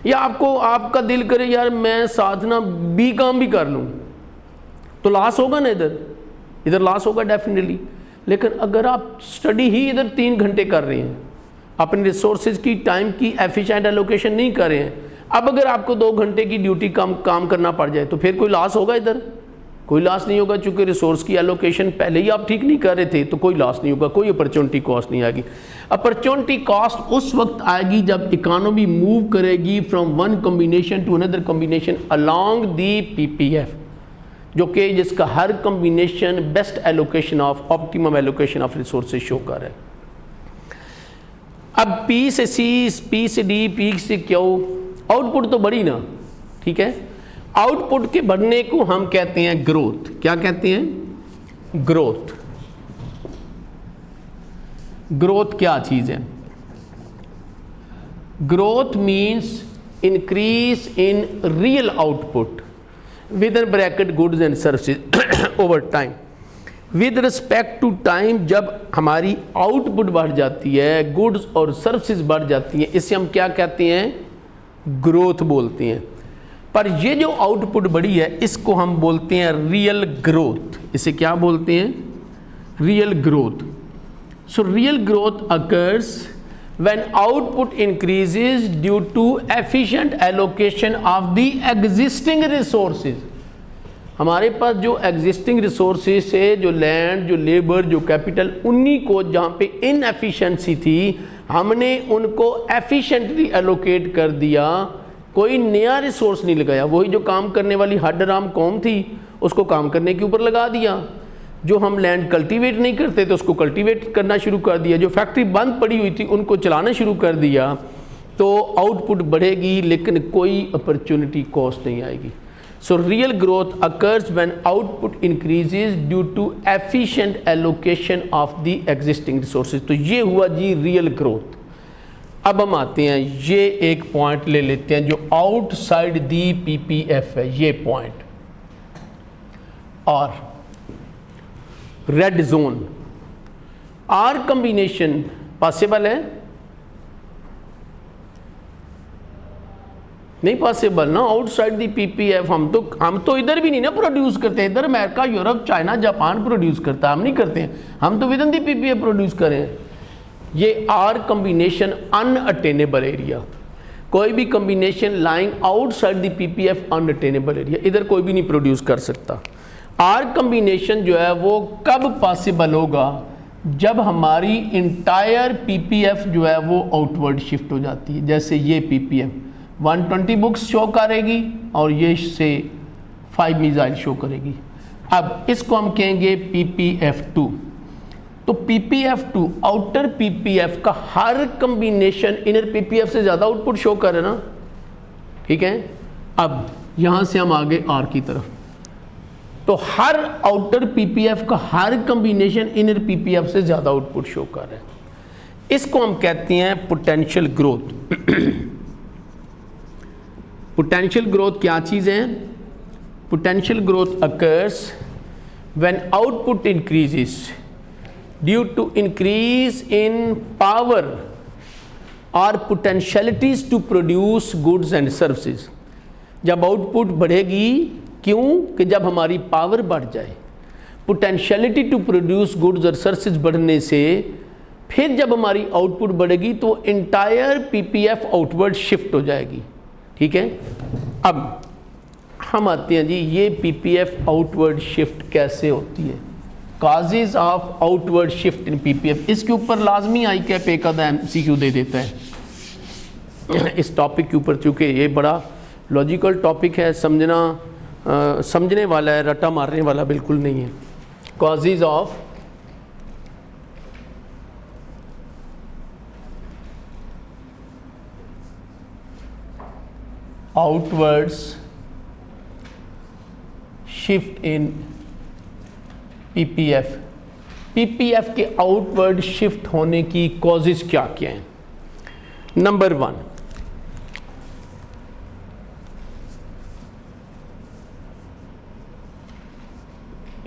या आपका दिल करे यार मैं साथ ना बी काम भी कर लूँ, तो लॉस होगा ना, इधर लॉस होगा डेफिनेटली। लेकिन अगर आप स्टडी ही इधर 3 घंटे कर रहे हैं, अपने रिसोर्सेज की टाइम की एफिशिएंट एलोकेशन नहीं कर रहे हैं, अब अगर आपको 2 घंटे की ड्यूटी काम करना पड़ जाए तो फिर कोई लॉस होगा? इधर कोई लॉस नहीं होगा, चूँकि रिसोर्स की एलोकेशन पहले ही आप ठीक नहीं कर रहे थे, तो कोई लॉस नहीं होगा, कोई अपॉर्चुनिटी कॉस्ट नहीं आएगी। अपॉर्चुनिटी कॉस्ट उस वक्त आएगी जब इकोनॉमी मूव करेगी from one combination to another combination along the PPF, जो कि जिसका हर combination best allocation of optimum allocation of resources show कर रहा है। अब पी से सी, पी से डी, पी से क्यू, आउटपुट तो बढ़ी ना, ठीक है। आउटपुट के बढ़ने को हम कहते हैं ग्रोथ। क्या कहते हैं? ग्रोथ। ग्रोथ क्या चीज है? Growth means increase in real output within bracket goods and services over time. With respect to time जब हमारी आउटपुट बढ़ जाती है, गुड्स और सर्विसेज बढ़ जाती हैं, इसे हम क्या कहते हैं? ग्रोथ बोलते हैं। पर ये जो आउटपुट बढ़ी है इसको हम बोलते हैं रियल ग्रोथ। इसे क्या बोलते हैं? Real growth. So real growth occurs when output increases due to efficient allocation of the existing resources. हमारे पास जो एग्जिस्टिंग रिसोर्सेज है, जो लैंड, जो लेबर, जो कैपिटल, उन्हीं को जहाँ पे इनएफिशिएंसी थी हमने उनको एफिशिएंटली एलोकेट कर दिया, कोई नया रिसोर्स नहीं लगाया। वही जो काम करने वाली हड्ड-राम कौम थी उसको काम करने के ऊपर लगा दिया। जो हम लैंड कल्टीवेट नहीं करते तो उसको कल्टीवेट करना शुरू कर दिया। जो फैक्ट्री बंद पड़ी हुई थी उनको चलाना शुरू कर दिया। तो आउटपुट बढ़ेगी लेकिन कोई अपॉर्चुनिटी कॉस्ट नहीं आएगी। So real growth occurs when output increases due to efficient allocation of the existing resources. तो ये हुआ जी रियल ग्रोथ। अब हम आते हैं, ये एक पॉइंट ले लेते हैं जो आउटसाइड दी पीपीएफ है, ये पॉइंट। और red zone are combination possible है? नहीं पॉसिबल ना, आउटसाइड दी पीपीएफ। हम तो इधर भी नहीं ना प्रोड्यूस करते, इधर America, Europe, China, Japan produce करता है, हम नहीं करते हैं। हम तो with in the PPF produce करें। ये आर कॉम्बिनेशन अनअटेनेबल एरिया। कोई भी combination lying outside the PPF unattainable area, इधर कोई भी नहीं प्रोड्यूस कर सकता। आर कॉम्बिनेशन जो है वो कब पॉसिबल होगा? जब हमारी इंटायर पीपीएफ जो है वो आउटवर्ड शिफ्ट हो जाती है। जैसे ये पीपीएफ 120 बुक्स शो करेगी और ये से 5 मिसाइल शो करेगी। अब इसको हम कहेंगे पीपीएफ2। तो पीपीएफ2 आउटर पीपीएफ का हर कॉम्बिनेशन इनर पीपीएफ से ज़्यादा आउटपुट शो करे ना, ठीक है। अब यहाँ से हम आगे आर की तरफ, तो हर आउटर पीपीएफ का हर कॉम्बिनेशन इनर पीपीएफ से ज़्यादा आउटपुट शो कर रहा है। इसको हम कहते हैं पोटेंशियल ग्रोथ। पोटेंशियल ग्रोथ क्या चीज़ है? Potential growth occurs when output increases due to increase in power or potentialities to produce goods and services। जब आउटपुट बढ़ेगी, क्यों? कि जब हमारी पावर बढ़ जाए, पोटेंशियलिटी टू प्रोड्यूस गुड्स और सर्विसेज बढ़ने से फिर जब हमारी आउटपुट बढ़ेगी तो इंटायर पीपीएफ आउटवर्ड शिफ्ट हो जाएगी। ठीक है, अब हम आते हैं जी, ये पीपीएफ आउटवर्ड शिफ्ट कैसे होती है, causes of outward shift in PPF. इसके ऊपर लाजमी आई कैप एक आधा एमसीक्यू दे देता है इस टॉपिक के ऊपर, चूँकि ये बड़ा लॉजिकल टॉपिक है, समझने वाला है, रट्टा मारने वाला बिल्कुल नहीं है। Causes of outwards shift in PPF. PPF के आउटवर्ड शिफ्ट होने की कॉजेज क्या क्या हैं? Number 1,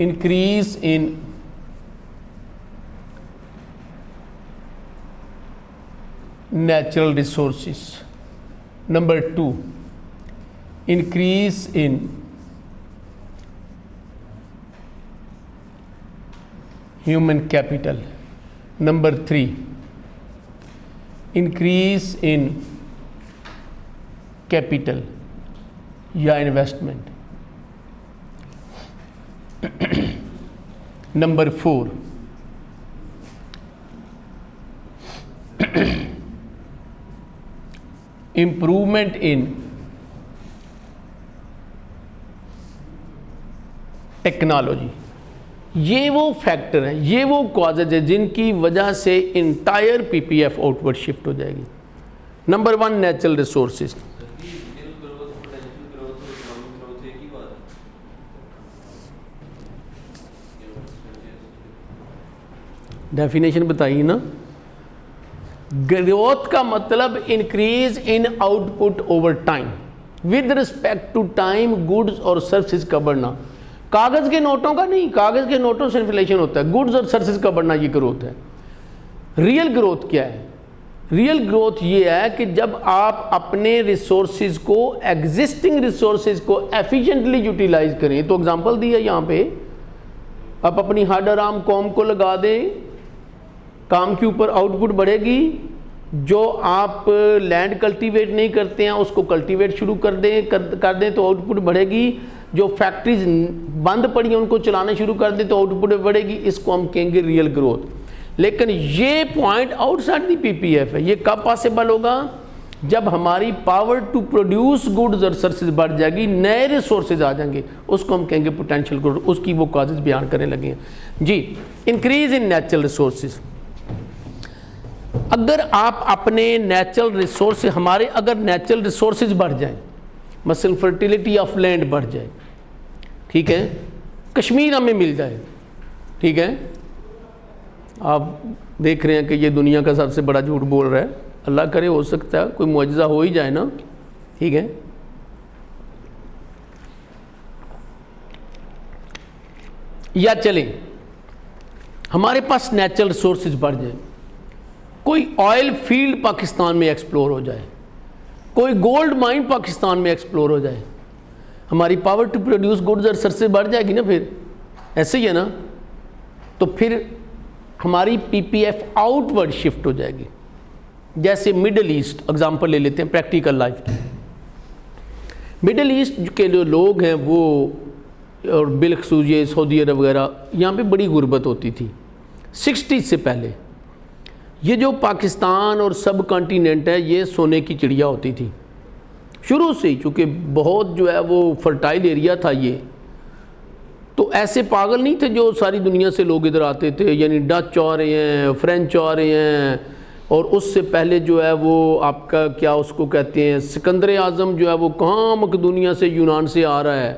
increase in natural resources. Number 2, increase in human capital. Number 3, increase in capital या investment. Number 4, improvement in technology. ये वो फैक्टर हैं, ये वो कॉजेज है जिनकी वजह से इंटायर पीपीएफ आउटवर्ड शिफ्ट हो जाएगी। Number 1, natural resources. डेफिनेशन बताइए ना। ग्रोथ का मतलब increase in output over time with respect to time, goods और सर्विसेज का बढ़ना। कागज के नोटों का नहीं, कागज के नोटों से इन्फ्लेशन होता है, गुड्स और सर्विसेज का बढ़ना ये ग्रोथ है। रियल ग्रोथ क्या है? रियल ग्रोथ ये है कि जब आप अपने रिसोर्सेज को, एग्जिस्टिंग रिसोर्सेज को एफिशिएंटली यूटिलाइज करें। तो एग्जांपल दिया यहाँ पे, आप अपनी हड आराम कॉम को लगा दें, काम के ऊपर आउटपुट बढ़ेगी। जो आप लैंड कल्टीवेट नहीं करते हैं उसको कल्टीवेट शुरू कर दें तो आउटपुट बढ़ेगी। जो फैक्ट्रीज बंद पड़ी हैं उनको चलाना शुरू कर दें तो आउटपुट बढ़ेगी। इसको हम कहेंगे रियल ग्रोथ। लेकिन ये पॉइंट आउटसाइड दी पीपीएफ है। ये कब पॉसिबल होगा? जब हमारी पावर टू प्रोड्यूस गुड्स और सर्विसेज बढ़ जाएगी, नए रिसोर्सेज आ जाएंगे, उसको हम कहेंगे पोटेंशियल ग्रोथ। उसकी वो कॉजेज बयान करने लगे हैं जी। Increase in natural resources. अगर आप अपने नेचुरल रिसोर्सेज, हमारे अगर नेचुरल रिसोर्सेज बढ़ जाए, मसलन फर्टिलिटी ऑफ लैंड बढ़ जाए, ठीक है, कश्मीर हमें मिल जाए, ठीक है, आप देख रहे हैं कि ये दुनिया का सबसे बड़ा झूठ बोल रहा है, अल्लाह करे हो सकता है कोई मुआजिज़ा हो ही जाए ना, ठीक है। या चले हमारे पास नेचुरल रिसोर्सेज बढ़ जाए, कोई ऑयल फील्ड पाकिस्तान में एक्सप्लोर हो जाए, कोई गोल्ड माइन पाकिस्तान में एक्सप्लोर हो जाए, हमारी पावर टू प्रोड्यूस गुड्स और सर्विसेज बढ़ जाएगी ना। फिर ऐसे ही है ना, तो फिर हमारी पीपीएफ आउटवर्ड शिफ्ट हो जाएगी। जैसे मिडल ईस्ट एग्जांपल ले लेते हैं प्रैक्टिकल लाइफ की। मिडल ईस्ट के जो लोग हैं वो, और बिलखसूस ये सऊदी अरब वगैरह, यहाँ पे बड़ी गुर्बत होती थी 60 से पहले। ये जो पाकिस्तान और सब कॉन्टिनेंट है ये सोने की चिड़िया होती थी शुरू से ही, चूँकि बहुत जो है वो फर्टाइल एरिया था ये। तो ऐसे पागल नहीं थे जो सारी दुनिया से लोग इधर आते थे, यानी डच आ रहे हैं, फ्रेंच आ रहे हैं, और उससे पहले जो है वो आपका क्या उसको कहते हैं, सिकंदर आज़म जो है वो कहाँ मकदूनिया से, यूनान से आ रहा है,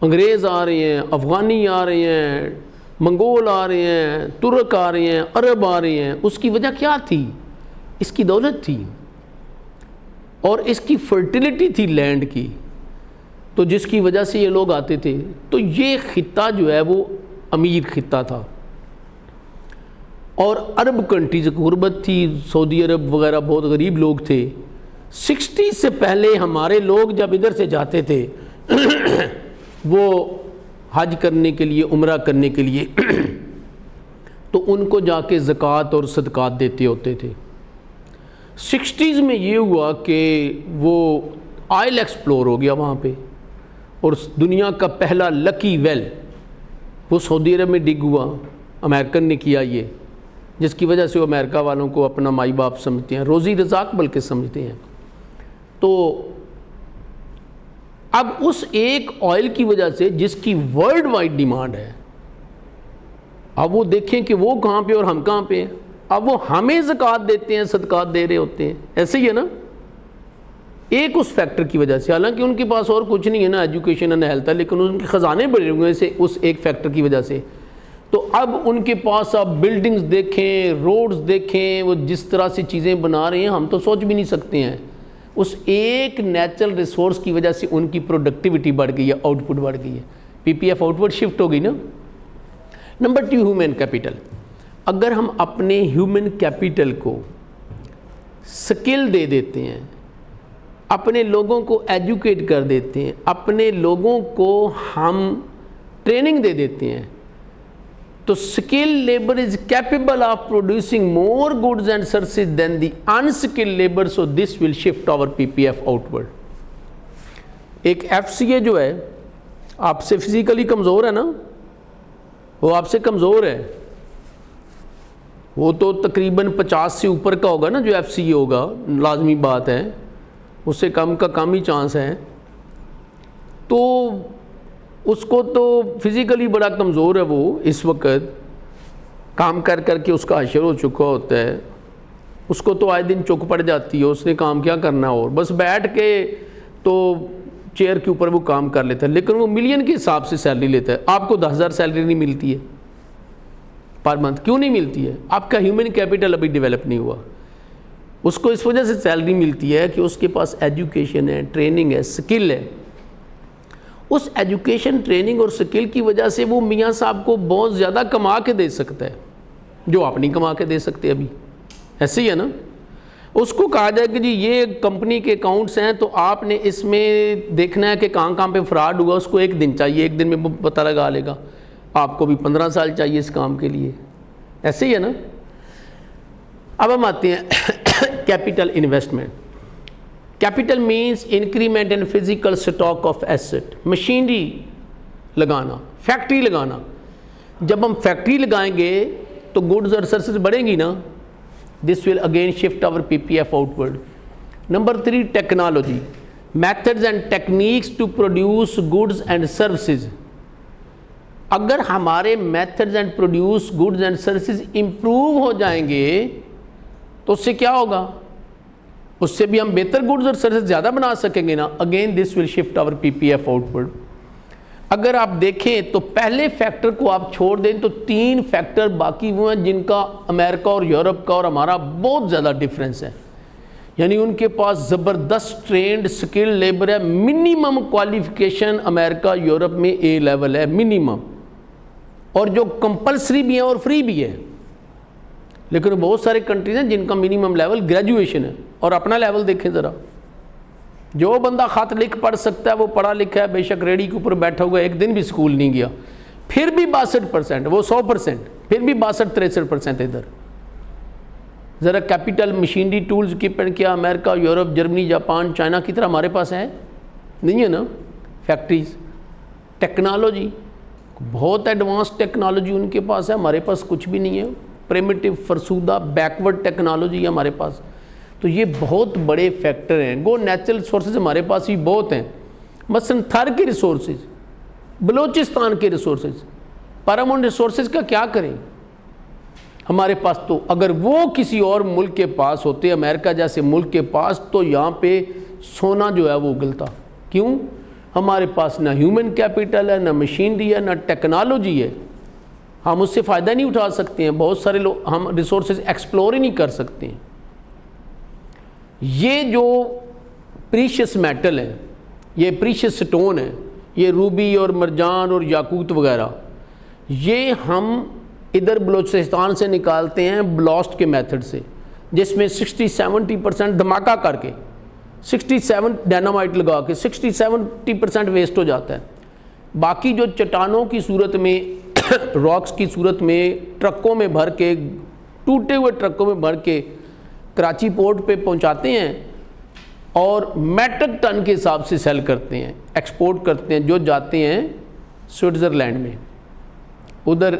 अंग्रेज़ आ रहे हैं, अफ़गानी आ रहे हैं, मंगोल आ रहे हैं, तुर्क आ रहे हैं, अरब आ रहे हैं। उसकी वजह क्या थी? इसकी दौलत थी और इसकी फर्टिलिटी थी लैंड की, तो जिसकी वजह से ये लोग आते थे। तो ये ख़ित्ता जो है वो अमीर ख़ित्ता था और अरब कंट्रीज गुर्बत थी, सऊदी अरब वगैरह बहुत गरीब लोग थे। 60 से पहले हमारे लोग जब इधर से जाते थे वो हज करने के लिए, उम्रा करने के लिए, तो उनको जाके ज़कात और सदक़ात देते होते थे। 60s में ये हुआ कि वो ऑयल एक्सप्लोर हो गया वहाँ पे, और दुनिया का पहला लकी वेल वो सऊदी अरब में डिग हुआ, अमेरिकन ने किया ये, जिसकी वजह से वो अमेरिका वालों को अपना माई बाप समझते हैं, रोज़ी रज़ाक बल्कि समझते हैं। तो अब उस एक ऑयल की वजह से जिसकी वर्ल्ड वाइड डिमांड है, अब वो देखें कि वो कहाँ पे और हम कहाँ पे हैं। अब वो हमें ज़कात देते हैं, सदक़ात दे रहे होते हैं, ऐसे ही है ना, एक उस फैक्टर की वजह से। हालांकि उनके पास और कुछ नहीं है ना, एजुकेशन एंड हेल्थ है, लेकिन उनके ख़जाने बढ़े हुए से उस एक फैक्टर की वजह से। तो अब उनके पास आप बिल्डिंग्स देखें, रोड्स देखें, वो जिस तरह से चीज़ें बना रहे हैं हम तो सोच भी नहीं सकते हैं। उस एक नेचुरल रिसोर्स की वजह से उनकी प्रोडक्टिविटी बढ़ गई है, आउटपुट बढ़ गई है, पीपीएफ आउटवर्ड शिफ्ट हो गई ना। Number 2, human capital. अगर हम अपने ह्यूमन कैपिटल को स्किल दे देते हैं, अपने लोगों को एजुकेट कर देते हैं, अपने लोगों को हम ट्रेनिंग दे देते हैं, तो skill labour is capable of producing more goods and services than the unskilled labour, so this will shift our PPF outward. एक एफसीए जो है आपसे फिजिकली कमज़ोर है ना, वो आपसे कमज़ोर है, वो तो तकरीबन 50 से ऊपर का होगा ना जो एफसीए होगा, लाजमी बात है, उससे कम का कम ही चांस है। तो उसको तो फिज़िकली बड़ा कमज़ोर है, वो इस वक्त काम कर कर के उसका हशर हो चुका होता है, उसको तो आए दिन चुक पड़ जाती है, उसने काम क्या करना है, और बस बैठ के तो चेयर के ऊपर वो काम कर लेता है, लेकिन वो मिलियन के हिसाब से सैलरी लेता है। आपको 10,000 सैलरी नहीं मिलती है पर मंथ, क्यों नहीं मिलती है? आपका ह्यूमन कैपिटल अभी डेवलप नहीं हुआ। उसको इस वजह से सैलरी मिलती है कि उसके पास एजुकेशन है, ट्रेनिंग है, स्किल है। उस एजुकेशन, ट्रेनिंग और स्किल की वजह से वो मियाँ साहब को बहुत ज़्यादा कमा के दे सकता है, जो आप नहीं कमा के दे सकते अभी। ऐसे ही है ना। उसको कहा जाए कि जी ये कंपनी के अकाउंट्स हैं, तो आपने इसमें देखना है कि कहाँ कहाँ पे फ्रॉड हुआ, उसको एक दिन चाहिए, एक दिन में वो पता लगा लेगा। आपको भी 15 साल चाहिए इस काम के लिए। ऐसे ही है ना। अब हम आते हैं capital investment. Capital means increment in physical stock of asset, machinery लगाना, फैक्ट्री लगाना। जब हम फैक्ट्री लगाएंगे तो गुड्स और सर्विसेज बढ़ेंगी ना, this will again shift our PPF outward. Number 3, technology, methods and techniques to produce goods and services. अगर हमारे methods and produce goods and services improve हो जाएंगे तो उससे क्या होगा? उससे भी हम बेहतर गुड्स और सर्विसेज ज़्यादा बना सकेंगे ना। Again this will shift our PPF outward. अगर आप देखें तो पहले फैक्टर को आप छोड़ दें तो 3 फैक्टर बाकी वो हैं जिनका अमेरिका और यूरोप का और हमारा बहुत ज़्यादा डिफरेंस है। यानी उनके पास ज़बरदस्त ट्रेंड स्किल लेबर है, मिनिमम क्वालिफिकेशन अमेरिका यूरोप में ए लेवल है मिनिमम, और जो कंपलसरी भी है और फ्री भी है। लेकिन बहुत सारे कंट्रीज हैं जिनका मिनिमम लेवल ग्रेजुएशन है। और अपना लेवल देखें ज़रा, जो बंदा ख़त लिख पढ़ सकता है वो पढ़ा लिखा है, बेशक रेडी के ऊपर बैठा हुआ, एक दिन भी स्कूल नहीं गया, फिर भी 62%, वो 100%, फिर भी 62-63% इधर। ज़रा कैपिटल, मशीनरी, टूल्स, इक्विपमेंट क्या America, Europe, Germany, Japan, China की तरह हमारे पास है? नहीं है ना। फैक्ट्रीज, टेक्नोलॉजी, बहुत एडवांस टेक्नोलॉजी उनके पास है, हमारे पास कुछ भी नहीं है। प्रिमिटिव, फरसूदा, बैकवर्ड टेक्नोलॉजी है हमारे पास। तो ये बहुत बड़े फैक्टर हैं। गो नेचुरल रिसोर्सेज हमारे पास भी बहुत हैं, मसलन थर के रिसोर्सेज, बलूचिस्तान के रिसोर्सेज, पर हम उन रिसोर्सेज का क्या करें? हमारे पास तो अगर वो किसी और मुल्क के पास होते, अमेरिका जैसे मुल्क के पास, तो यहाँ पे सोना जो है वो उगलता। क्यों? हमारे पास ना ह्यूमन कैपिटल है, ना मशीनरी है, ना टेक्नोलॉजी है, हम उससे फ़ायदा नहीं उठा सकते हैं। बहुत सारे लोग हम रिसोर्सेज एक्सप्लोर ही नहीं कर सकते हैं। ये जो प्रीशियस मेटल है, ये प्रीशियस स्टोन है, ये रूबी और मरजान और याकूत वगैरह, ये हम इधर बलूचिस्तान से निकालते हैं ब्लास्ट के मेथड से, जिसमें 60-70% धमाका करके 67 डायनामाइट लगा के 60-70% वेस्ट हो जाता है। बाकी जो चट्टानों की सूरत में रॉक्स की सूरत में ट्रकों में भर के, टूटे हुए ट्रकों में भर के कराची पोर्ट पे पहुंचाते हैं और मेट्रिक टन के हिसाब से सेल करते हैं, एक्सपोर्ट करते हैं, जो जाते हैं स्विट्ज़रलैंड में। उधर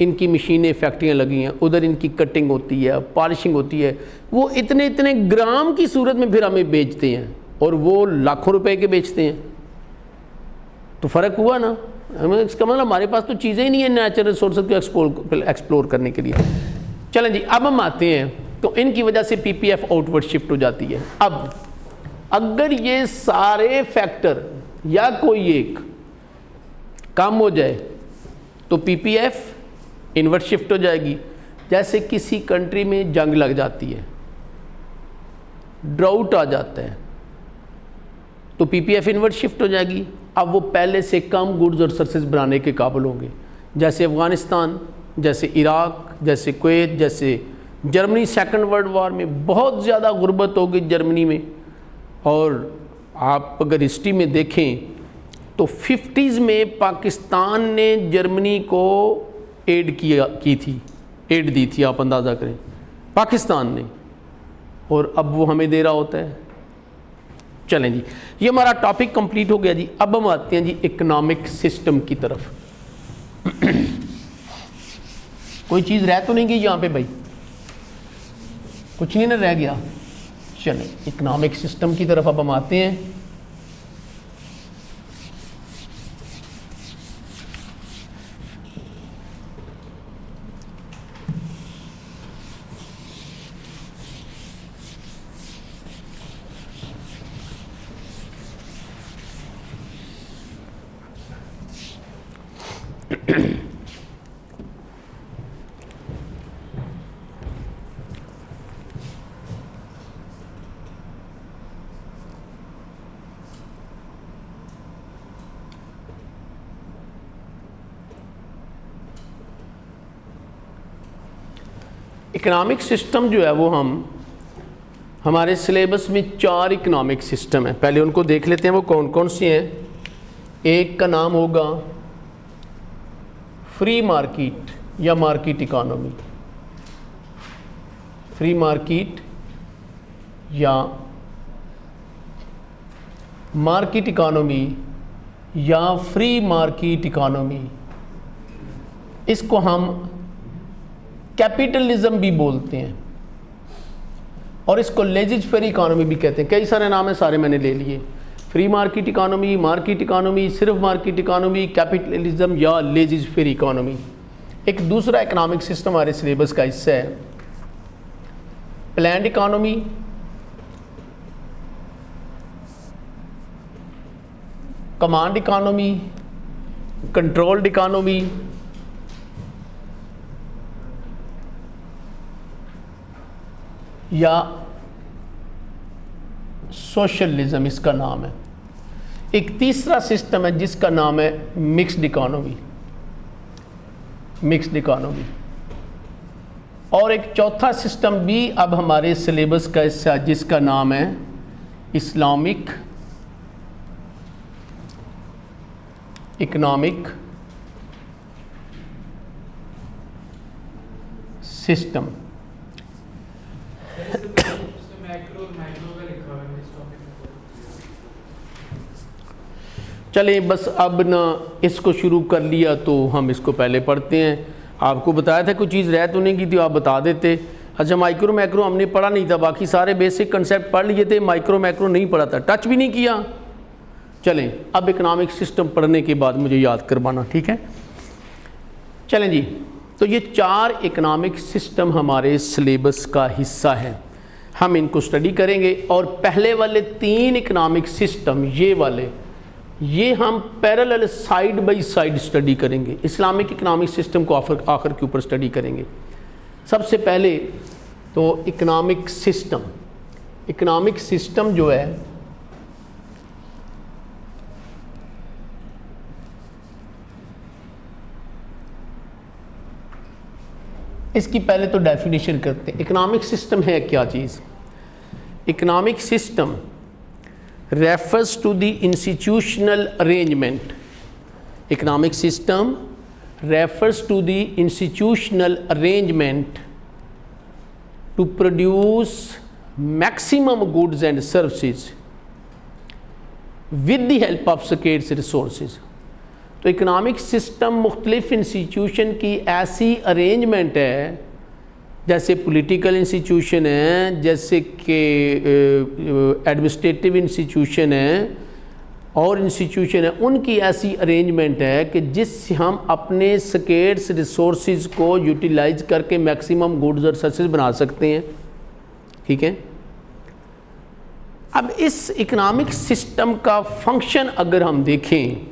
इनकी मशीनें, फैक्ट्रियाँ लगी हैं, उधर इनकी कटिंग होती है, पॉलिशिंग होती है, वो इतने इतने ग्राम की सूरत में फिर हमें बेचते हैं और वो लाखों रुपए के बेचते हैं। तो फ़र्क हुआ ना, हमें इसका मतलब हमारे पास तो चीज़ें ही नहीं है नेचुरल रिसोर्स को एक्सप्लोर करने के लिए। चलें जी, अब हम आते हैं, तो इनकी वजह से पीपीएफ आउटवर्ड शिफ्ट हो जाती है। अब अगर ये सारे फैक्टर या कोई एक कम हो जाए तो पीपीएफ इनवर्ट शिफ्ट हो जाएगी। जैसे किसी कंट्री में जंग लग जाती है, ड्राउट आ जाता है, तो पीपीएफ इनवर्ट शिफ्ट हो जाएगी। अब वो पहले से कम गुड्स और सर्विसेज बनाने के काबिल होंगे, जैसे अफ़गानिस्तान, जैसे इराक, जैसे कुवैत, जैसे जर्मनी। सेकंड वर्ल्ड वॉर में बहुत ज़्यादा गुर्बत हो गई जर्मनी में, और आप अगर हिस्ट्री में देखें तो 50s में पाकिस्तान ने जर्मनी को एड एड दी थी, आप अंदाज़ा करें, पाकिस्तान ने, और अब वो हमें दे रहा होता है। चलें जी, ये हमारा टॉपिक कंप्लीट हो गया जी। अब हम आते हैं जी इकोनॉमिक सिस्टम की तरफ। कोई चीज़ रह तो नहीं गई यहाँ पे भाई? कुछ नहीं ना रह गया? चलें, इकोनॉमिक सिस्टम की तरफ अब हम आते हैं। इकोनॉमिक सिस्टम जो है वो हमारे सिलेबस में 4 इकोनॉमिक सिस्टम है, पहले उनको देख लेते हैं वो कौन कौन से हैं। एक का नाम होगा फ्री मार्केट या मार्केट इकोनॉमी, फ्री मार्केट या मार्केट इकोनॉमी या फ्री मार्केट इकोनॉमी, इसको हम कैपिटलिज्म भी बोलते हैं और इसको लेजिज फेयर इकोनॉमी भी कहते हैं। कई सारे नाम हैं, सारे मैंने ले लिए। फ्री मार्केट इकोनॉमी, सिर्फ मार्केट इकोनॉमी, कैपिटलिज्म या लेजिज फेयर इकोनॉमी। एक दूसरा इकोनॉमिक सिस्टम हमारे सिलेबस का हिस्सा है planned economy, command economy, controlled economy, या सोशलिज्म इसका नाम है। एक तीसरा सिस्टम है जिसका नाम है मिक्स्ड इकोनॉमी, मिक्स्ड इकोनॉमी। और एक चौथा सिस्टम भी अब हमारे सिलेबस का हिस्सा जिसका नाम है इस्लामिक इकोनॉमिक सिस्टम। चलें, बस अब ना इसको शुरू कर लिया तो हम इसको पहले पढ़ते हैं। आपको बताया था कोई चीज़ रह तो नहीं की थी, आप बता देते। अच्छा, माइक्रो मैक्रो हमने पढ़ा नहीं था, बाकी सारे बेसिक कंसेप्ट पढ़ लिए थे, माइक्रो मैक्रो नहीं पढ़ा था, टच भी नहीं किया। चलें, अब इकोनॉमिक सिस्टम पढ़ने के बाद मुझे याद करवाना, ठीक है? चलें जी, तो ये 4 इकोनॉमिक सिस्टम हमारे सिलेबस का हिस्सा है, हम इनको स्टडी करेंगे। और पहले वाले 3 इकोनॉमिक सिस्टम, ये वाले, ये हम parallel side by side study करेंगे। इस्लामिक इकोनॉमिक सिस्टम को आखिर के ऊपर स्टडी करेंगे। सबसे पहले तो इकोनॉमिक सिस्टम जो है इसकी पहले तो डेफिनेशन करते हैं। इकोनॉमिक सिस्टम है क्या चीज़? Economic system refers to the institutional arrangement. Economic system refers to the institutional arrangement to produce maximum goods and services with the help of scarce resources। तो इकोनॉमिक सिस्टम मुख्तलिफ institution की ऐसी arrangement है, जैसे political institution है, जैसे कि administrative institution है और इंस्टीट्यूशन है, उनकी ऐसी अरेंजमेंट है कि जिससे हम अपने स्केर्स रिसोर्सेज को यूटिलाइज करके मैक्सिमम गुड्स और सर्विसेज बना सकते हैं। ठीक है, अब इस इकोनॉमिक सिस्टम का फंक्शन अगर हम देखें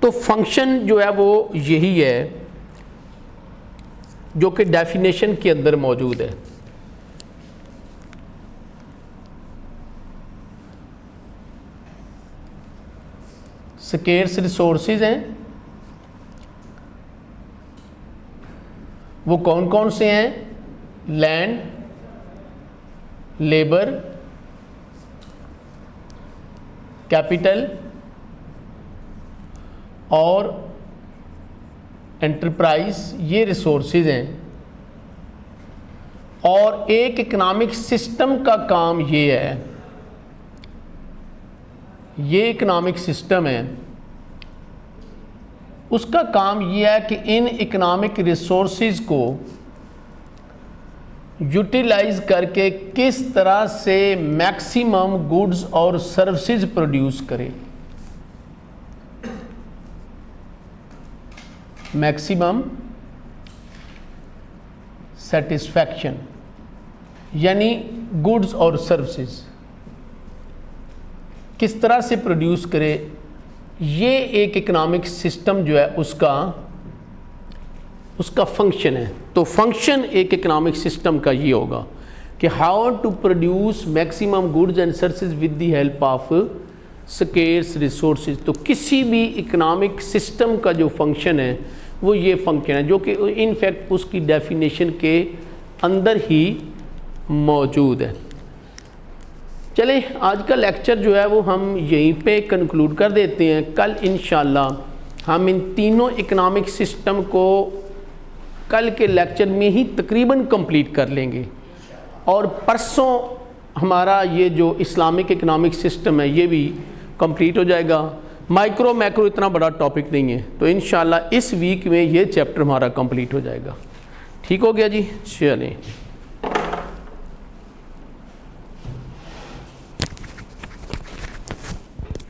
तो फंक्शन जो है वो यही है जो कि डेफिनेशन के अंदर मौजूद है। स्केर्स रिसोर्सेज हैं, वो कौन कौन से हैं? लैंड, लेबर, कैपिटल और एंटरप्राइज, ये रिसोर्सेज हैं। और एक इकोनॉमिक सिस्टम का काम ये है, ये इकोनॉमिक सिस्टम है, उसका काम ये है कि इन इकोनॉमिक रिसोर्सेज को यूटिलाइज करके किस तरह से मैक्सिमम गुड्स और सर्विसेज प्रोड्यूस करे, मैक्सिमम सेटिस्फैक्शन, यानी गुड्स और सर्विसेज किस तरह से प्रोड्यूस करे। ये एक इकोनॉमिक सिस्टम जो है उसका फंक्शन है। तो फंक्शन एक इकोनॉमिक सिस्टम का ये होगा कि how to produce maximum goods and services with the help of scarce resources. तो किसी भी इकोनॉमिक सिस्टम का जो फंक्शन है वो ये फंक्शन है, जो कि इनफैक्ट उसकी डेफिनेशन के अंदर ही मौजूद है। चले, आज का लेक्चर जो है वो हम यहीं पे कंक्लूड कर देते हैं। कल इंशाल्लाह हम इन तीनों इकोनॉमिक सिस्टम को कल के लेक्चर में ही तकरीबन कंप्लीट कर लेंगे, और परसों हमारा ये जो इस्लामिक इकोनॉमिक सिस्टम है ये भी कंप्लीट हो जाएगा। माइक्रो मैक्रो इतना बड़ा टॉपिक नहीं है, तो इंशाल्लाह इस वीक में ये चैप्टर हमारा कंप्लीट हो जाएगा। ठीक हो गया जी, चलें।